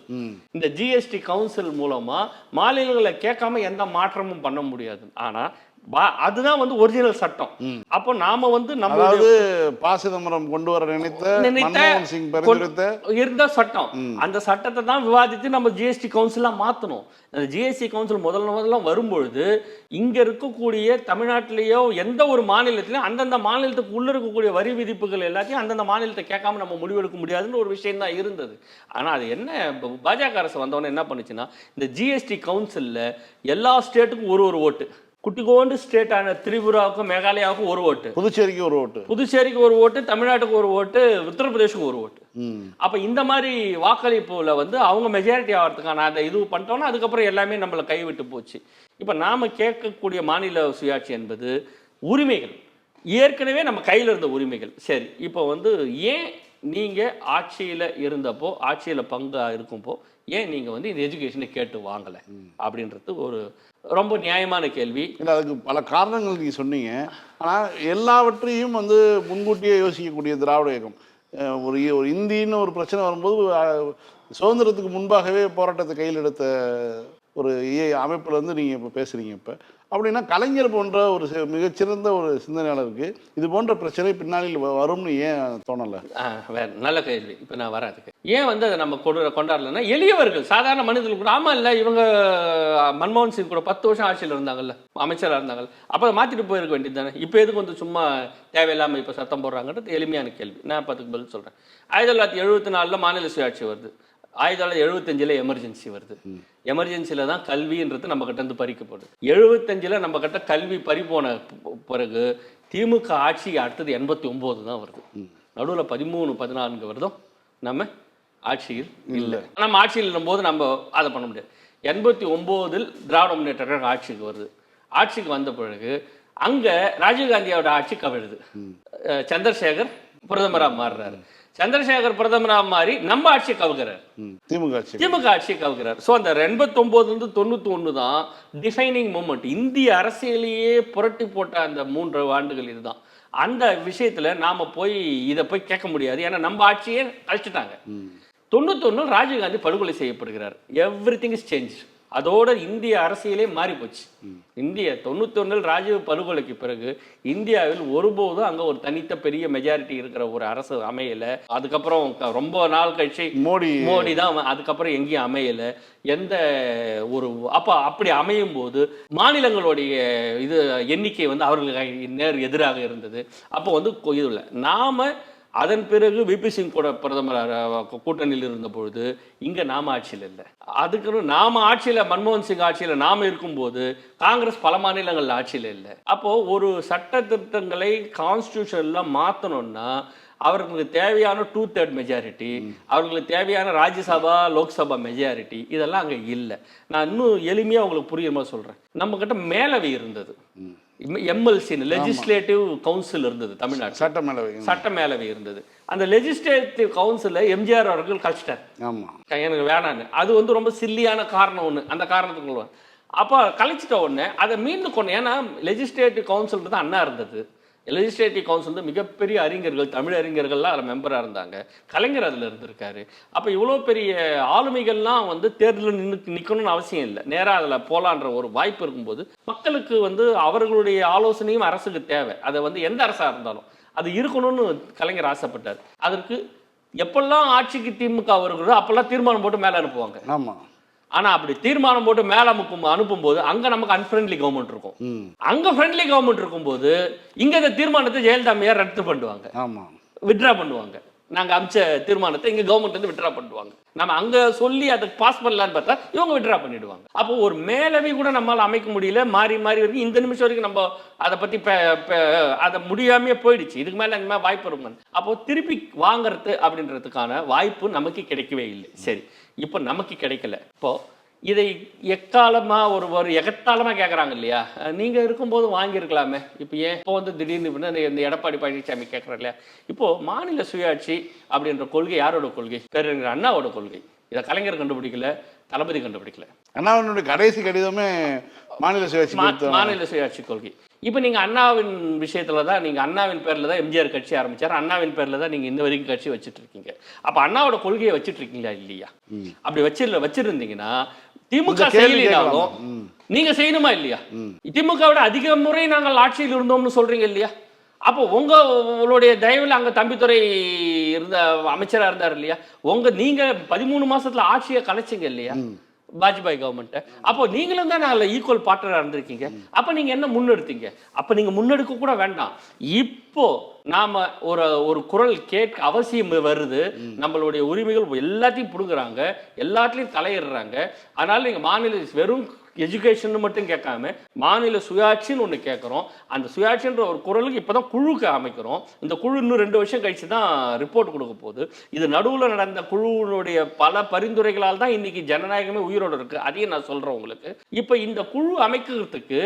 இந்த ஜிஎஸ்டி கவுன்சில் மூலமா மாநிலங்களை கேட்காம எந்த மாற்றமும் பண்ண முடியாது. ஆனா அதுதான் வந்து ஒரிஜினல் சட்டம். அப்போ நாம வந்து நம்ம ப. சிதம்பரம் கொண்டு வர நினைத்த இருந்த சட்டம், அந்த சட்டத்தை தான் விவாதித்து நம்ம ஜிஎஸ்டி கவுன்சிலா மாத்தணும். அந்த ஜிஎஸ்டி கவுன்சில் முதல்ல வரும்பொழுது இங்க இருக்கக்கூடிய தமிழ்நாட்டிலேயோ எந்த ஒரு மாநிலத்திலையும் அந்தந்த மாநிலத்துக்கு உள்ள இருக்கக்கூடிய வரி விதிப்புகள் எல்லாத்தையும் அந்தந்த மாநிலத்தை கேட்காம நம்ம முடிவெடுக்க முடியாதுன்னு ஒரு விஷயம் தான் இருந்தது. ஆனா அது என்ன, பாஜக அரசு வந்தவொடனே என்ன பண்ணுச்சுன்னா, இந்த ஜிஎஸ்டி கவுன்சில்ல எல்லா ஸ்டேட்டுக்கும் ஒரு ஓட்டு, குட்டிகோண்டு ஸ்டேட்டான திரிபுராவுக்கும் மேகாலயாவுக்கும் ஒரு ஓட்டு, புதுச்சேரிக்கு ஒரு ஓட்டு, தமிழ்நாட்டுக்கு ஒரு ஓட்டு, உத்தரப்பிரதேசுக்கு ஒரு ஓட்டு. அப்ப இந்த மாதிரி வாக்களிப்புல வந்து அவங்க மெஜாரிட்டி ஆகிறதுக்கான அந்த இது பண்ணிட்டோம்னா அதுக்கப்புறம் எல்லாமே நம்மளை கைவிட்டு போச்சு. இப்ப நாம கேட்கக்கூடிய மாநில சுயாட்சி என்பது உரிமைகள், ஏற்கனவே நம்ம கையில் இருந்த உரிமைகள். சரி, இப்போ வந்து ஏன் நீங்க ஆட்சியில இருந்தப்போ, ஆட்சியில பங்கா இருக்கும்போ ஏன் நீங்க வந்து இந்த எஜுகேஷனை கேட்டு வாங்கலை அப்படின்றது ஒரு ரொம்ப நியாயமான கேள்வி. இல்லை, அதுக்கு பல காரணங்கள் நீங்கள் சொன்னீங்க. ஆனால் எல்லாவற்றையும் வந்து முன்கூட்டியே யோசிக்கக்கூடிய திராவிட இயக்கம், ஒரு இந்தின்னு ஒரு பிரச்சனை வரும்போது சுதந்திரத்துக்கு முன்பாகவே போராட்டத்தை கையில் எடுத்த ஒரு அமைப்பில் வந்து நீங்கள் இப்போ பேசுகிறீங்க. இப்போ அப்படின்னா கலைஞர் போன்ற ஒரு மிகச்சிறந்த ஒரு சிந்தனையாளருக்கு இது போன்ற பிரச்சனை பின்னாளில் வரும்னு ஏன் தோணலை? வேற நல்ல கேள்வி. இப்போ நான் வரதுக்கு ஏன் வந்து அதை நம்ம கொண்டாடலன்னா, எளியவர்கள் சாதாரண மனிதர்கள் கூட, ஆமா இல்லை இவங்க மன்மோகன் சிங் கூட 10 வருஷம் ஆட்சியில் இருந்தாங்கல்ல, அமைச்சராக இருந்தாங்கல்ல, அப்போ மாற்றிட்டு போயிருக்க வேண்டியது தானே. இப்போ எதுக்கு வந்து சும்மா தேவையில்லாமல் இப்போ சத்தம் போடுறாங்கன்றது எளிமையான கேள்வி. நான் 10க்கு பதில் சொல்கிறேன். 1974 மாநில சுயாட்சி வருது, 1975 எமர்ஜென்சி வருது. எமர்ஜென்சியில் தான் கல்வின்றது நம்ம கிட்ட இருந்து பறிக்கப்படுது. 75 நம்ம கிட்ட கல்வி பறிப்போன பிறகு திமுக ஆட்சி அடுத்தது 89 தான் வருது. நடுவில் 13-14 வருடம் நம்ம ஆட்சியில் இல்லை. நம்ம ஆட்சியில் போது நம்ம அதை பண்ண முடியாது. 89 திராவிட முன்னேற்ற கழகம் ஆட்சிக்கு வருது. ஆட்சிக்கு வந்த பிறகு அங்க ராஜீவ்காந்தியோட ஆட்சி கவிழுது. சந்திரசேகர் பிரதமராக மாறுறாரு. சந்திரசேகர் பிரதமராக மாறி நம்ம ஆட்சியை கவுகிறார், திமுக ஆட்சியை கவுகிறார். ஸோ அந்த 89 91 தான் டிஃபைனிங் மூமெண்ட். இந்திய அரசியலையே புரட்டி போட்ட அந்த 3 ஆண்டுகள் இதுதான். அந்த விஷயத்துல நாம இதை போய் கேட்க முடியாது, ஏன்னா நம்ம ஆட்சியே கழிச்சுட்டாங்க. 91 ராஜீவ்காந்தி படுகொலை செய்யப்படுகிறார். Everything is change. அதோட இந்திய அரசியலே மாறி போச்சு. இந்திய 91 ராஜீவ் படுகொலைக்கு பிறகு இந்தியாவில் ஒருபோதும் அங்க ஒரு தனித்த பெரிய மெஜாரிட்டி இருக்கிற ஒரு அரசு அமையல. அதுக்கப்புறம் ரொம்ப நாள் கழிச்சு மோடி தான் அதுக்கப்புறம் எங்கேயும் அமையல. எந்த ஒரு அப்படி அமையும் போது மாநிலங்களுடைய இது எண்ணிக்கை வந்து அவர்களுக்கு நேர் எதிராக இருந்தது. அப்போ வந்து இது இல்லை. நாம அதன் பிறகு விபி சிங் கூட பிரதமர் கூட்டணியில் இருந்த பொழுது இங்க நாம ஆட்சியில் இல்லை. அதுக்கு நாம ஆட்சியில, மன்மோகன் சிங் ஆட்சியில நாம இருக்கும்போது காங்கிரஸ் பல மாநிலங்கள்ல ஆட்சியில் இல்லை. அப்போ ஒரு சட்ட திருத்தங்களை கான்ஸ்டிடியூஷன்ல மாத்தணும்னா அவர்களுக்கு தேவையான 2/3 மெஜாரிட்டி, அவர்களுக்கு தேவையான ராஜ்யசபா லோக்சபா மெஜாரிட்டி, இதெல்லாம் அங்கே இல்லை. நான் இன்னும் எளிமையாக உங்களுக்கு புரியுற மாதிரி சொல்கிறேன். நம்ம கிட்ட மேலவை இருந்தது. எம்எல்சின்னு லெஜிஸ்லேட்டிவ் கவுன்சில் இருந்தது தமிழ்நாடு, சட்ட மேலவை இருந்தது. அந்த லெஜிஸ்லேட்டிவ் கவுன்சிலில் எம்ஜிஆர் அவர்கள் கழிச்சிட்டார். எனக்கு வேணான்னு. அது வந்து ரொம்ப சில்லியான காரணம் ஒன்று. அந்த காரணத்துக்கு அப்போ கழிச்சிட்ட உடனே அதை மீண்டும் கொண்டு, ஏன்னா லெஜிஸ்லேட்டிவ் கவுன்சில் தான் அண்ணா இருந்தது. லெஜிஸ்லேட்டிவ் கவுன்சில் வந்து மிகப்பெரிய அறிஞர்கள், தமிழ் அறிஞர்கள்லாம் அதில் மெம்பராக இருந்தாங்க. கலைஞர் அதில் இருந்திருக்காரு. அப்போ இவ்வளோ பெரிய ஆளுமைகள்லாம் வந்து தேர்தலில் நிற்கணும்னு அவசியம் இல்லை, நேராக அதில் போகலான்ற ஒரு வாய்ப்பு இருக்கும்போது மக்களுக்கு வந்து அவர்களுடைய ஆலோசனையும் அரசுக்கு தேவை. அதை வந்து எந்த அரசாக இருந்தாலும் அது இருக்கணும்னு கலைஞர் ஆசைப்பட்டார். அதற்கு எப்பெல்லாம் ஆட்சிக்கு திமுக வருகிறதோ அப்பெல்லாம் தீர்மானம் போட்டு மேலே அனுப்புவாங்க. ஆமாம். ஆனா அப்படி தீர்மானம் போட்டு மேல அனுப்பும்போது அங்க நமக்கு அன்ஃப்ரெண்ட்லி கவர்மெண்ட் இருக்கும். அங்க ஃப்ரெண்ட்லி கவர்மெண்ட் இருக்கும்போது இங்க இந்த தீர்மானத்தை ஜெயலலிதா அம்மையார் ரத்து பண்ணுவாங்க, வித்ட்ரா பண்ணுவாங்க. நாங்க அமிச்ச தீர்மானத்தை இங்க கவர்மெண்ட் வந்து வித்ட்ரா பண்ணுவாங்க. நம்ம அங்க சொல்லி அதை பாஸ் பண்ணலான்னு பார்த்தா இவங்க வித்ட்ரா பண்ணிடுவாங்க. அப்போ ஒரு மேலவை கூட நம்மளால அமைக்க முடியல. மாறி மாறி வரைக்கும் இந்த நிமிஷம் வரைக்கும் நம்ம அதை பத்தி அதை முடியாமையே போயிடுச்சு. இதுக்கு மேல இந்த மாதிரி வாய்ப்பு இருக்கும். அப்போ திருப்பி வாங்குறது அப்படின்றதுக்கான வாய்ப்பு நமக்கு கிடைக்கவே இல்லை. சரி, இப்போ நமக்கு கிடைக்கல. இப்போ இதை எக்காலமா ஒரு எகத்தாலமா கேட்குறாங்க இல்லையா, நீங்க இருக்கும்போது வாங்கியிருக்கலாமே, இப்போ ஏன் இப்போ வந்து திடீர்னு இந்த எடப்பாடி பழனிசாமி கேட்குறோம் இல்லையா. இப்போ மாநில சுயாட்சி அப்படின்ற கொள்கை யாரோட கொள்கை? பேரறிஞர் அண்ணாவோட கொள்கை. இதை கலைஞர் கண்டுபிடிக்கல, தளபதி கண்டுபிடிக்கல. அண்ணாவினுடைய கடைசி கடிதமே மாநில சுயாட்சி கொள்கை. இப்போ நீங்க அண்ணாவின் விஷயத்துல தான், நீங்க அண்ணாவின் பேர்ல தான் எம்ஜிஆர் கட்சி ஆரம்பிச்சார், அண்ணாவின் பேர்ல தான் நீங்க இந்த வரைக்கும் கட்சி வச்சுட்டு இருக்கீங்க. அப்ப அண்ணாவோட கொள்கையை வச்சுட்டு இருக்கீங்களா இல்லையா? அப்படி வச்சிருந்தீங்கன்னா திமுக செய்யலினாலும் நீங்க செய்யணுமா இல்லையா? திமுகவோட அதிக முறை நாங்கள் ஆட்சியில் இருந்தோம்னு சொல்றீங்க இல்லையா? அப்போ உங்களுடைய தயவில் அங்க தம்பித்துறை இருந்த அமைச்சரா இருந்தார் இல்லையா? நீங்க 13 மாசத்துல ஆட்சியை கலைச்சிங்க இல்லையா வாஜ்பாய் கவர்மெண்ட். அப்போ நீங்களும் தான் அதில் ஈக்குவல் பார்ட்னராக இருந்திருக்கீங்க. அப்போ நீங்க என்ன முன்னெடுத்தீங்க? அப்போ நீங்க முன்னெடுக்க கூட வேண்டாம். இப்போ நாம ஒரு குரல் கேட்க அவசியம் வருது. நம்மளுடைய உரிமைகள் எல்லாத்தையும் பிடுங்குறாங்க, எல்லாத்துலயும் தலையிடுறாங்க. அதனால நீங்க மாநில வெறும் எஜுகேஷன் மட்டும் கேட்காம மாநில சுயாட்சின்னு ஒன்று கேட்குறோம். அந்த சுயாட்சின்ற ஒரு குரலுக்கு இப்போதான் குழுக்கு அமைக்கிறோம். இந்த குழு இன்னும் 2 வருஷம் கழிச்சு தான் ரிப்போர்ட் கொடுக்க போகுது. இது நடுவில் நடந்த குழுவினுடைய பல பரிந்துரைகளால் தான் இன்னைக்கு ஜனநாயகமே உயிரோடு இருக்கு. அதையும் நான் சொல்றேன் உங்களுக்கு. இப்போ இந்த குழு அமைக்கிறதுக்கு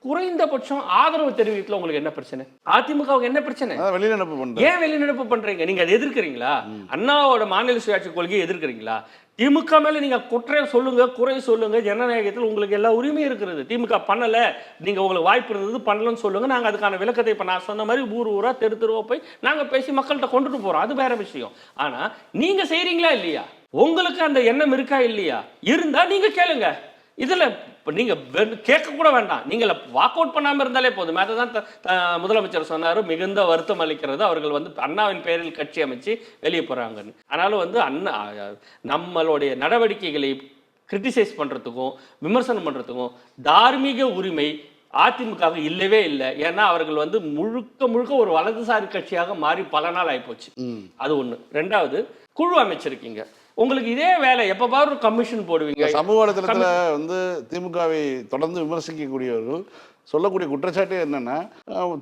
குறைந்தபட்சம் ஆதரவு தெரிவிக்கல. உங்களுக்கு என்ன பிரச்சனை? அதிமுகவுக்கு என்ன பிரச்சனை? ஏன் வெளிநடப்பு பண்றீங்க? நீங்க அதை எதிர்க்கிறீங்களா? அண்ணாவோட மாநில சுயாட்சி கொள்கையை எதிர்க்கிறீங்களா? திமுக மேல நீங்க குற்றம் சொல்லுங்க, குறை சொல்லுங்க. ஜனநாயகத்தில் உங்களுக்கு எல்லா உரிமையும் இருக்கிறது. திமுக பண்ணல, நீங்க உங்களுக்கு வாய்ப்பு இருந்தது பண்ணலன்னு சொல்லுங்க. நாங்க அதுக்கான விளக்கத்தை இப்ப நான் சொன்ன மாதிரி ஊரா தெருவா போய் நாங்க பேசி மக்கள்கிட்ட கொண்டுட்டு போறோம். அது வேற விஷயம். ஆனா நீங்க செய்றீங்களா இல்லையா? உங்களுக்கு அந்த எண்ணம் இருக்கா இல்லையா? இருந்தா நீங்க கேளுங்க. இதுல நீங்க கேட்க கூட வேண்டாம், நீங்க வாக் அவுட் பண்ணாம இருந்தாலே போதும். அதுதான் முதலமைச்சர் சொன்னாரு, மிகுந்த வருத்தம் அளிக்கிறது அவர்கள் வந்து அண்ணாவின் பெயரில் கட்சி அமைச்சு வெளியே போறாங்கன்னு. ஆனாலும் அண்ணா நம்மளுடைய நடவடிக்கைகளை கிரிட்டிசைஸ் பண்றதுக்கும் விமர்சனம் பண்றதுக்கும் தார்மீக உரிமை அதிமுக இல்லவே இல்லை. ஏன்னா அவர்கள் வந்து முழுக்க ஒரு வலதுசாரி கட்சியாக மாறி பல நாள் ஆயிப்போச்சு. அது ஒண்ணு. 2வது, குழு அமைச்சிருக்கீங்க. உங்களுக்கு இதே வேலை, எப்ப பாரு கமிஷன் போடுவீங்க. சமூக வலைதளத்துல வந்து திமுகவை தொடர்ந்து விமர்சிக்கக்கூடியவர்கள் சொல்லக்கூடிய குற்றச்சாட்டே என்னன்னா,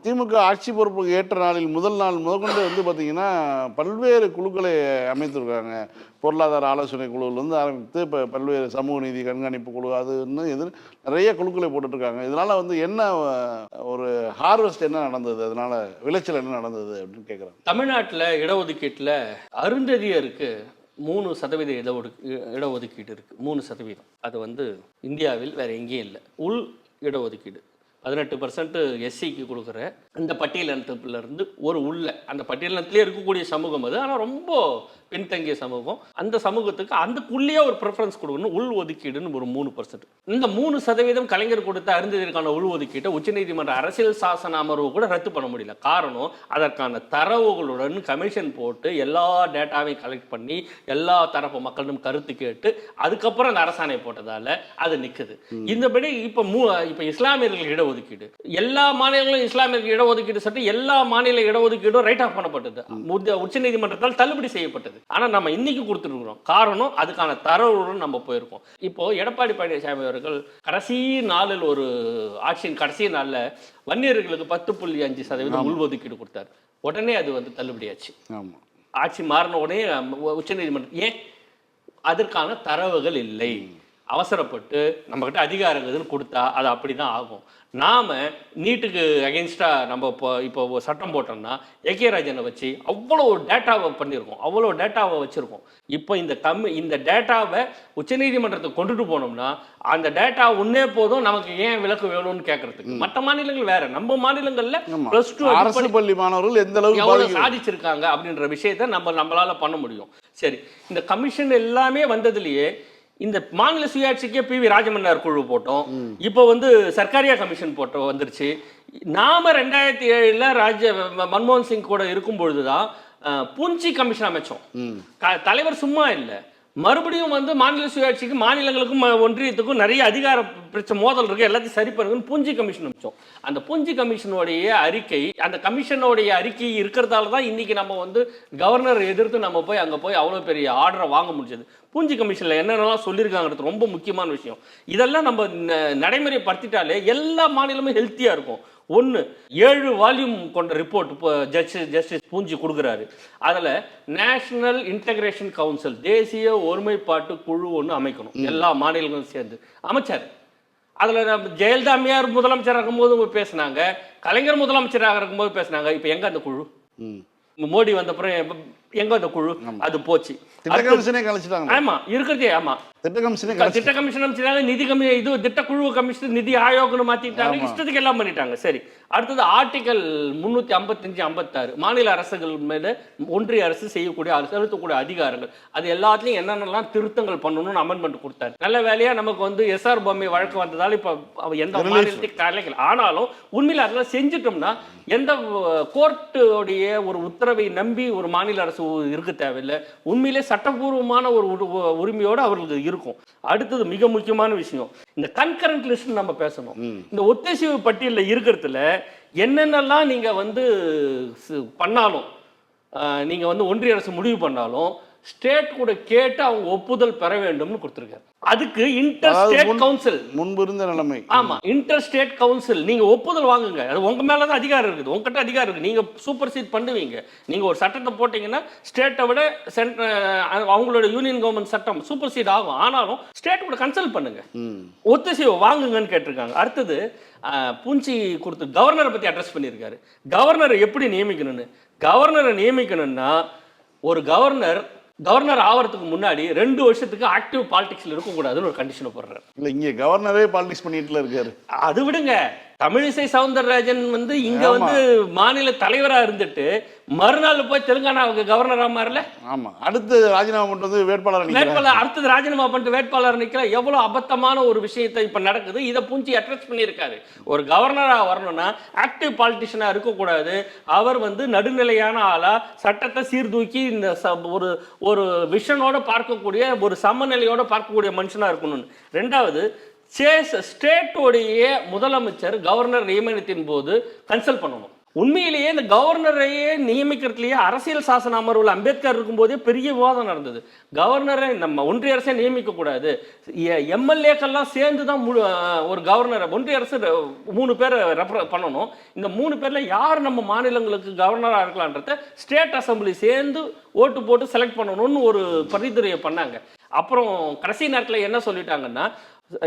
திமுக ஆட்சி பொறுப்பு ஏற்ற நாளில் முதல் நாள் முதற்கொண்டு வந்து பார்த்தீங்கன்னா பல்வேறு குழுக்களை அமைத்திருக்காங்க. பொருளாதார ஆலோசனை குழுவிலிருந்து ஆரம்பித்து இப்போ பல்வேறு சமூக நீதி கண்காணிப்பு குழு, அது இன்னும் நிறைய குழுக்களை போட்டுட்ருக்காங்க. இதனால வந்து என்ன ஒரு ஹார்வெஸ்ட் என்ன நடந்தது, அதனால விளைச்சல் என்ன நடந்தது அப்படின்னு கேட்குறாங்க. தமிழ்நாட்டில் இடஒதுக்கீட்டில் அருந்ததியருக்கு 3% இடஒதுக்கீடு இருக்கு. 3%. அது வந்து இந்தியாவில் வேற எங்கேயும் இல்லை. உள் இடஒதுக்கீடு 18% எஸ்சிக்கு கொடுக்குற இந்த பட்டியலினத்திலிருந்து உள்ள அந்த பட்டியலினத்திலே இருக்கக்கூடிய சமூகம் அது. ஆனால் ரொம்ப பின்தங்கிய சமூகம். அந்த சமூகத்துக்கு அதுக்குள்ளேயே ஒரு ப்ரிஃபரன்ஸ் கொடுக்கணும். உள் ஒதுக்கீடுன்னு ஒரு 3%. இந்த 3% கலைஞர் கொடுத்த அருந்ததிற்கான உள் ஒதுக்கீட்டை உச்சநீதிமன்ற அரசியல் சாசன அமர்வு கூட ரத்து பண்ண முடியல. காரணம், அதற்கான தரவுகளுடன் கமிஷன் போட்டு எல்லா டேட்டாவையும் கலெக்ட் பண்ணி எல்லா தரப்பு மக்களும் கருத்து கேட்டு அதுக்கப்புறம் அந்த அரசாணை போட்டதால அது நிற்குது. இந்தபடி இப்போ இஸ்லாமியர்கள் இடஒதுக்கீடு, எல்லா மாநிலங்களும் இஸ்லாமியர்கள் இடஒதுக்கீடு சட்டம், எல்லா மாநில இடஒதுக்கீடும் ரைட் ஆஃப் பண்ணப்பட்டது. உச்சநீதிமன்றத்தால் தள்ளுபடி செய்யப்பட்டது. ஆனா நம்ம இன்னைக்கு கொடுத்துருக்கிறோம். காரணம், அதுக்கான தரவுடன் நம்ம போயிருக்கோம். இப்போ எடப்பாடி பழனிசாமி அவர்கள் கடைசி நாளில் ஒரு ஆட்சியின் கடைசி நாள்ல வன்னியர்களுக்கு 10.5% உள்ஒதுக்கீடு கொடுத்தார். உடனே அது வந்து தள்ளுபடியாச்சு. ஆட்சி மாறின உடனே உச்சநீதிமன்றம் ஏன் அதற்கான தரவுகள் இல்லை. அவசரப்பட்டு நம்மக்கிட்ட அதிகாரம் இருக்குதுன்னு கொடுத்தா அது அப்படி தான் ஆகும். நாம் நீட்டுக்கு அகெயின்ஸ்டாக நம்ம இப்போ சட்டம் போட்டோம்னா ஏகேராஜனை வச்சு அவ்வளோ டேட்டாவை பண்ணியிருக்கோம், அவ்வளோ டேட்டாவை வச்சுருக்கோம். இப்போ இந்த டேட்டாவை உச்சநீதிமன்றத்துக்கு கொண்டுட்டு போனோம்னா அந்த டேட்டா ஒன்னே போதும், நமக்கு ஏன் விலக்கு வேணும்னு கேட்கறதுக்கு. மற்ற மாநிலங்கள் வேற, நம்ம மாநிலங்களில் +2 அரசு பள்ளி மாணவர்கள் எந்த அளவுக்கு சாதிச்சிருக்காங்க அப்படின்ற விஷயத்த நம்மளால பண்ண முடியும். சரி, இந்த கமிஷன் எல்லாமே வந்ததுலயே இந்த மாநில சுயாட்சிக்கே PV ராஜமன்னார் குழு போட்டோம். இப்போ சர்க்காரியா கமிஷன் வந்துருச்சு. நாம 2007 மன்மோகன் சிங் கூட இருக்கும் பொழுதுதான் பூஞ்சி கமிஷன் அமைச்சோம். தலைவர் சும்மா இல்லை, மறுபடியும் மாநில சுயாட்சிக்கு மாநிலங்களுக்கும் ஒன்றியத்துக்கும் நிறைய அதிகார பிரச்சனை மோதல் இருக்கு, எல்லாத்தையும் சரி பண்ணுங்கன்னு பூஞ்சி கமிஷன் அமைச்சோம். அந்த பூஞ்சி கமிஷனுடைய அறிக்கை, அந்த கமிஷனுடைய அறிக்கை இருக்கிறதால தான் இன்னைக்கு நம்ம கவர்னர் எதிர்த்து நம்ம போய் அங்கே போய் அவ்வளோ பெரிய ஆர்டரை வாங்க முடிஞ்சது. பூஞ்சி கமிஷனில் என்னென்னலாம் சொல்லியிருக்காங்கிறது ரொம்ப முக்கியமான விஷயம். இதெல்லாம் நம்ம நடைமுறைப்படுத்திட்டாலே எல்லா மாநிலமும் ஹெல்த்தியாக இருக்கும். 7 வால்யூம் கொண்ட ரிப்போர்ட் இப்போ ஜஸ்டிஸ் பூஞ்சி கொடுக்குறாரு. அதில் நேஷனல் இன்டகிரேஷன் கவுன்சில், தேசிய ஒருமைப்பாட்டு குழு ஒன்று அமைக்கணும், எல்லா மாநிலங்களும் சேர்ந்து அமைச்சார். அதில் நம்ம ஜெயலலிதா அம்மையார் முதலமைச்சராக இருக்கும்போது பேசினாங்க, கலைஞர் முதலமைச்சராக இருக்கும்போது பேசினாங்க. இப்போ எங்கே அந்த குழு? மோடி வந்தப்புறம் எங்க அந்த குழு? அது போச்சு. ஆமா இருக்கிறதே. ஆமா, திட்ட கமிஷன் அமைச்சாங்க, நிதி திட்டக்குழு கமிஷன், நிதி ஆயோக்னு மாத்திட்டாங்க, இஷ்டத்துக்கு எல்லாம் பண்ணிட்டாங்க. சரி, அடுத்தது ஆர்டிகல் 355, 56 மாநில அரசுகள் மேல ஒன்றிய அரசு செய்யக்கூடிய செலுத்தக்கூடிய அதிகாரங்கள், அது எல்லாத்துலயும் என்னென்னலாம் திருத்தங்கள் பண்ணணும்னு அமெண்ட்மெண்ட் கொடுத்தாரு. நல்ல வேலையா நமக்கு SR பொம்மை வழக்கு வந்ததால இப்ப எந்த மாநிலத்துக்கு தலைக்கல. ஆனாலும் உண்மையில அதெல்லாம் செஞ்சிட்டோம்னா எந்த கோர்ட்டுடைய ஒரு உத்தரவை நம்பி ஒரு மாநில அரசு இருக்க தேவையில்லை. உண்மையிலே சட்டபூர்வமான ஒரு உரிமையோடு அவர்களுக்கு இருக்கும். அடுத்தது மிக முக்கியமான விஷயம், இந்த கன்கரண்ட் லிஸ்ட் நம்ம பேசணும். இந்த ஒத்திசைவு பட்டியலில் இருக்கிறதுல என்னென்னலாம் நீங்க பண்ணாலும், நீங்க ஒன்றிய அரசு முடிவு பண்ணாலும் ஸ்டேட் கூட கேட்டு அவங்க ஒப்புதல் பெற வேண்டும்னு கொடுத்திருக்காரு. அதுக்கு இன்டர் ஸ்டேட் கவுன்சில் முன்பு இருந்த நிலைமை. ஆமா, இன்டர் ஸ்டேட் கவுன்சில் நீங்க ஒப்புதல் வாங்குங்க. அது உங்க மேலதான் அதிகாரம் இருக்குது, உங்ககிட்ட அதிகாரம் இருக்கு. நீங்க சூப்பர் சீட் பண்ணுவீங்க. நீங்க ஒரு சட்டத்தை போட்டீங்கன்னா ஸ்டேட்டை விட அவங்களோட யூனியன் கவர்மெண்ட் சட்டம் சூப்பர் சீட் ஆகும். ஆனாலும் ஸ்டேட் கூட கன்சல்ட் பண்ணுங்க, ஒத்திசைவு வாங்குங்கன்னு கேட்டிருக்காங்க. அடுத்தது பூஞ்சி கொடுத்து கவர்னரை பத்தி அட்ரஸ் பண்ணியிருக்காரு. கவர்னரை எப்படி நியமிக்கணும்னு, கவர்னரை நியமிக்கணும்னா ஒரு கவர்னர் ஆவறதுக்கு முன்னாடி 2 வருஷத்துக்கு ஆக்டிவ் பாலிடிக்ஸ்ல இருக்கக்கூடாதுன்னு ஒரு கண்டிஷனை போடுறாரு. இல்ல, இங்க கவர்னரே பாலிடிக்ஸ் பண்ணிட்டுல இருக்காரு. அது விடுங்க, தமிழிசை சவுந்தரராஜன் இங்க மாநில தலைவரா இருந்துட்டு மறுநாள் போய் தெலுங்கானாவுக்கு கவர்னரா மாறல. ஆமா, அடுத்து ராஜினாமா பண்ணிட்டு வேட்பாளர் அடுத்தது ராஜினாமா பண்ணிட்டு வேட்பாளர் நிக்கல. எவ்வளவு அபத்தமான ஒரு விஷயத்தை இப்ப நடக்குது. இதை பூஞ்சி அட்ரஸ் பண்ணியிருக்காரு. ஒரு கவர்னரா வரணும்னா ஆக்டிவ் பாலிட்டிஷியனா இருக்கக்கூடாது. அவர் நடுநிலையான ஆளா சட்டத்தை சீர்தூக்கி இந்த ஒரு விஷனோட பார்க்கக்கூடிய, ஒரு சமநிலையோட பார்க்கக்கூடிய மனுஷனா இருக்கணும். 2வது, ஸ்டேட்டோடைய முதலமைச்சர் கவர்னர் நியமனத்தின் போது கன்சல்ட் பண்ணணும். உண்மையிலேயே இந்த கவர்னரையே நியமிக்கிறதுலயே அரசியல் சாசன அமர்வுல அம்பேத்கர் இருக்கும்போதே பெரிய விவாதம் நடந்தது. கவர்னரை நம்ம ஒன்றிய அரசே நியமிக்க கூடாது, எம்எல்ஏக்கெல்லாம் சேர்ந்து தான் ஒரு கவர்னரை, ஒன்றிய அரசு 3 பேரை பண்ணணும். இந்த 3 பேர்ல யார் நம்ம மாநிலங்களுக்கு கவர்னரா இருக்கலான்றத ஸ்டேட் அசம்பிளி சேர்ந்து ஓட்டு போட்டு செலக்ட் பண்ணணும்னு ஒரு பரிந்துரையை பண்ணாங்க. அப்புறம் கடைசி நேரத்தில் என்ன சொல்லிட்டாங்கன்னா,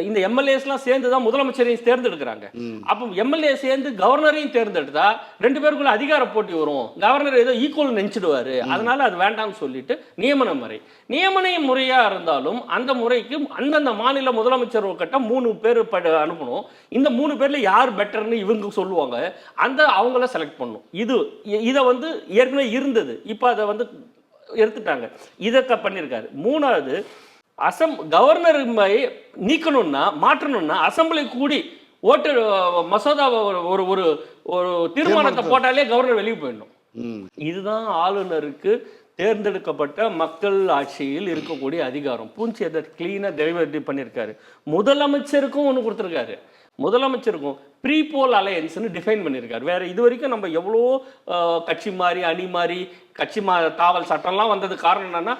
இந்த எம்எல்ஏஸ்லாம் சேர்ந்து தான் முதலமைச்சரையும் தேர்ந்தெடுக்கிறாங்க. அப்போ எம்எல்ஏ சேர்ந்து கவர்னரையும் தேர்ந்தெடுத்தா 2 பேருக்குள்ள அதிகார போட்டி வரும், கவர்னர் ஏதோ ஈக்குவல் நினைச்சிடுவாரு. அதனால அது வேண்டாம்னு சொல்லிட்டு நியமன முறையா இருந்தாலும் அந்த முறைக்கு அந்தந்த மாநில முதலமைச்சர் கிட்ட 3 பேர் அனுப்பணும். இந்த 3 பேர்ல யார் பெட்டர்னு இவங்க சொல்லுவாங்க, அவங்கள செலக்ட் பண்ணணும். இதை ஏற்கனவே இருந்தது, இப்போ அதை எடுத்துட்டாங்க. இதை பண்ணியிருக்காரு. 3வது, கவர்னர் நீக்கணும்னா மாற்றணும்னா அசம்பிளி கூடி ஓட்டு மசோதாவை ஒரு தீர்மானத்தை போட்டாலே கவர்னர் வெளியே போயிடணும். இதுதான் ஆளுநருக்கு தேர்ந்தெடுக்கப்பட்ட மக்கள் ஆட்சியில் இருக்கக்கூடிய அதிகாரம். பூஞ்சி அதை கிளீனா டெலிவரி பண்ணியிருக்காரு. முதலமைச்சருக்கும் ஒன்று கொடுத்துருக்காரு. முதலமைச்சருக்கும் ப்ரீ போல் அலையன்ஸ்னு டிஃபைன் பண்ணியிருக்காரு. வேற இது வரைக்கும் நம்ம எவ்வளோ கட்சி மாறி அணி மாறி கட்சி தாவல் சட்டம்லாம் வந்தது காரணம் என்னன்னா,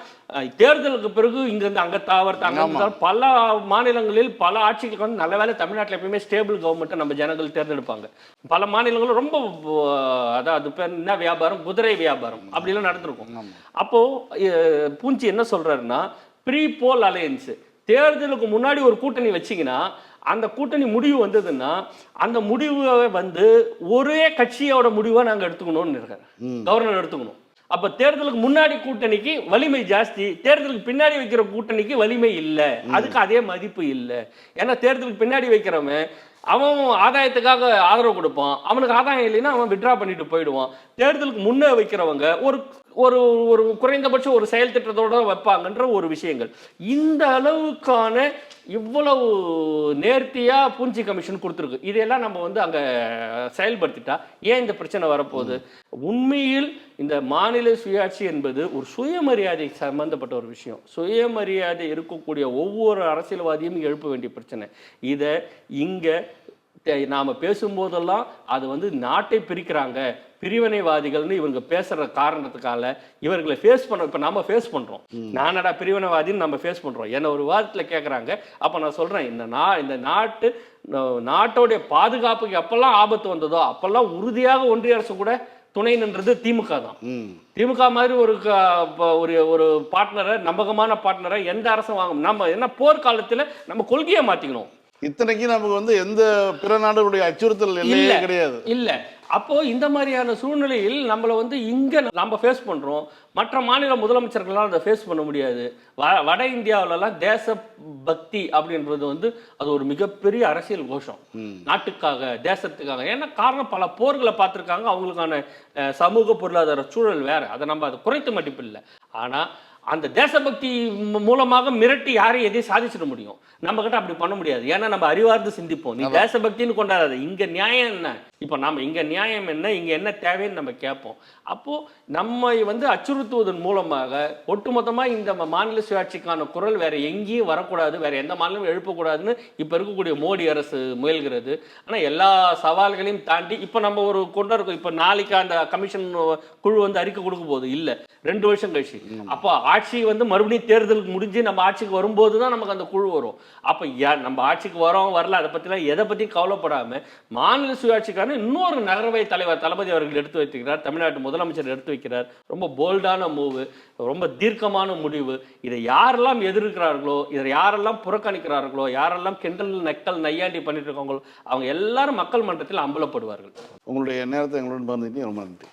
தேர்தலுக்கு பிறகு இங்கிருந்து அங்கே தாவறது பல மாநிலங்களில் பல ஆட்சிகளுக்கு நல்ல வேலை தமிழ்நாட்டில் எப்பயுமே ஸ்டேபிள் கவர்மெண்ட்டை நம்ம ஜனங்கள் தேர்ந்தெடுப்பாங்க. பல மாநிலங்களும் ரொம்ப அதாவது பேர் என்ன வியாபாரம், குதிரை வியாபாரம் அப்படிலாம் நடந்திருக்கும். அப்போ பூஞ்சி என்ன சொல்றாருன்னா, ப்ரீ போல் அலையன்ஸ், தேர்தலுக்கு முன்னாடி ஒரு கூட்டணி வச்சிங்கன்னா அந்த கூட்டணி முடிவு வந்ததுன்னா அந்த முடிவை வந்து ஒரே கட்சியோட முடிவை நாங்கள் எடுத்துக்கணும்னு இருக்கிறேன், கவர்னர் எடுத்துக்கணும். அப்ப தேர்தலுக்கு முன்னாடி கூட்டணிக்கு வலிமை ஜாஸ்தி, தேர்தலுக்கு பின்னாடி வைக்கிற கூட்டணிக்கு வலிமை இல்லை, அதுக்கு அதே மதிப்பு இல்லை. ஏன்னா தேர்தலுக்கு பின்னாடி வைக்கிறவன் அவன் ஆதாயத்துக்காக ஆதரவு கொடுப்பான், அவனுக்கு ஆதாயம் இல்லைன்னா அவன் விட்ரா பண்ணிட்டு போயிடுவான். தேர்தலுக்கு முன்னே வைக்கிறவங்க ஒரு ஒரு ஒரு குறைந்தபட்சம் ஒரு செயல் திட்டத்தோட வைப்பாங்கன்ற ஒரு விஷயங்கள். இந்த அளவுக்கான இவ்வளவு நேர்த்தியா பூஞ்சி கமிஷன் கொடுத்துருக்கு. இதையெல்லாம் நம்ம வந்து அங்க செயல்படுத்திட்டா ஏன் இந்த பிரச்சனை வரப்போகுது? உண்மையில் இந்த மாநில சுயாட்சி என்பது ஒரு சுயமரியாதை சம்பந்தப்பட்ட ஒரு விஷயம். சுயமரியாதை இருக்கக்கூடிய ஒவ்வொரு அரசியல்வாதியும் எழுப்ப வேண்டிய பிரச்சனை. இதை இங்க நாம பேசும்போதெல்லாம் அது வந்து நாட்டை பிரிக்கிறாங்க, பிரிவினைவாதிகள்னு இவங்க பேசுற காரணத்துக்காக இவர்களை ஃபேஸ் பண்ண இப்ப நாம ஃபேஸ் பண்றோம். நானடா பிரிவினைவாதின்னு நம்ம ஃபேஸ் பண்றோம். என்ன ஒரு வாதத்துல கேட்கறாங்க. அப்ப நான் சொல்றேன், இந்த நாட்டோடைய பாதுகாப்புக்கு எப்பெல்லாம் ஆபத்து வந்ததோ அப்பெல்லாம் உறுதியாக ஒன்றிய அரசு கூட துணை நின்றது திமுக தான். திமுக மாதிரி ஒரு பார்ட்னரை, நம்பகமான பார்ட்னரை எந்த அரசும் வாங்க. நம்ம என்ன போர்க்காலத்துல நம்ம கொள்கையை மாத்திக்கணும். இத்தனைக்கு நமக்கு வந்து எந்த பிற நாடுகளுடைய அச்சுறுத்தல் இல்லையே கிடையாது. இல்ல அப்போ இந்த மாதிரியான சூழ்நிலையில் நம்மளை வந்து இங்க நம்ம ஃபேஸ் பண்றோம். மற்ற மாநில முதலமைச்சர்களால் அதை ஃபேஸ் பண்ண முடியாது. வட இந்தியாவிலலாம் தேச பக்தி அப்படின்றது வந்து அது ஒரு மிகப்பெரிய அரசியல் கோஷம். நாட்டுக்காக, தேசத்துக்காக. ஏன்னா காரணம் பல போர்களை பார்த்துருக்காங்க. அவங்களுக்கான சமூக பொருளாதார சூழல் வேற. அதை நம்ம அதை குறைத்து மதிப்பு இல்லை. ஆனா அந்த தேசபக்தி மூலமாக மிரட்டி யாரையும் எதையும் சாதிச்சிட முடியும். நம்ம கிட்ட அப்படி பண்ண முடியாது. ஏன்னா நம்ம அறிவார்ந்து சிந்திப்போம். நீ தேசபக்தின்னு கொண்டாடாது, இங்க நியாயம் என்ன, இப்ப நம்ம இங்க நியாயம் என்ன, இங்க என்ன தேவைன்னு நம்ம கேட்போம். அப்போ நம்ம வந்து அச்சுறுத்துவதன் மூலமாக ஒட்டுமொத்தமா இந்த மாநில சுயாட்சிக்கான குரல் வேற எங்கேயும் வரக்கூடாது, வேற எந்த மாநிலமும் எழுப்பக்கூடாதுன்னு இப்ப இருக்கக்கூடிய மோடி அரசு முயல்கிறது. ஆனா எல்லா சவால்களையும் தாண்டி இப்ப நம்ம ஒரு கொண்டு இருக்கோம். இப்ப நாளைக்கு அந்த கமிஷன் குழு வந்து அறிக்கை கொடுக்க போகுது இல்ல 2 வருஷம் கழிச்சு. அப்போ ஆட்சி வந்து மறுபடியும் தேர்தலுக்கு முடிஞ்சு நம்ம ஆட்சிக்கு வரும்போது தான் நமக்கு அந்த குழு வரும். அப்ப நம்ம ஆட்சிக்கு வரோம் வரல அதை பத்திலாம் எதை பத்தியும் கவலைப்படாம மாநில சுயாட்சிக்கான இன்னொரு நகரவை தலைவர் தளபதி அவர்கள் எடுத்து வைக்கிறார், தமிழ்நாட்டு முதலமைச்சர் எடுத்து வைக்கிறார். ரொம்ப போல்டான மூவ், ரொம்ப தீர்க்கமான முடிவு. இதை யாரெல்லாம் எதிர்க்கிறார்களோ, இதை யாரெல்லாம் புறக்கணிக்கிறார்களோ, யாரெல்லாம் கிண்டல் நக்கல் நையாண்டி பண்ணிட்டு இருக்காங்களோ அவங்க எல்லாரும் மக்கள் மன்றத்தில் அம்பலப்படுவார்கள். உங்களுடைய நேரத்தை எங்களுடன் பகிர்ந்துக்கிட்டு ரொம்ப நன்றி.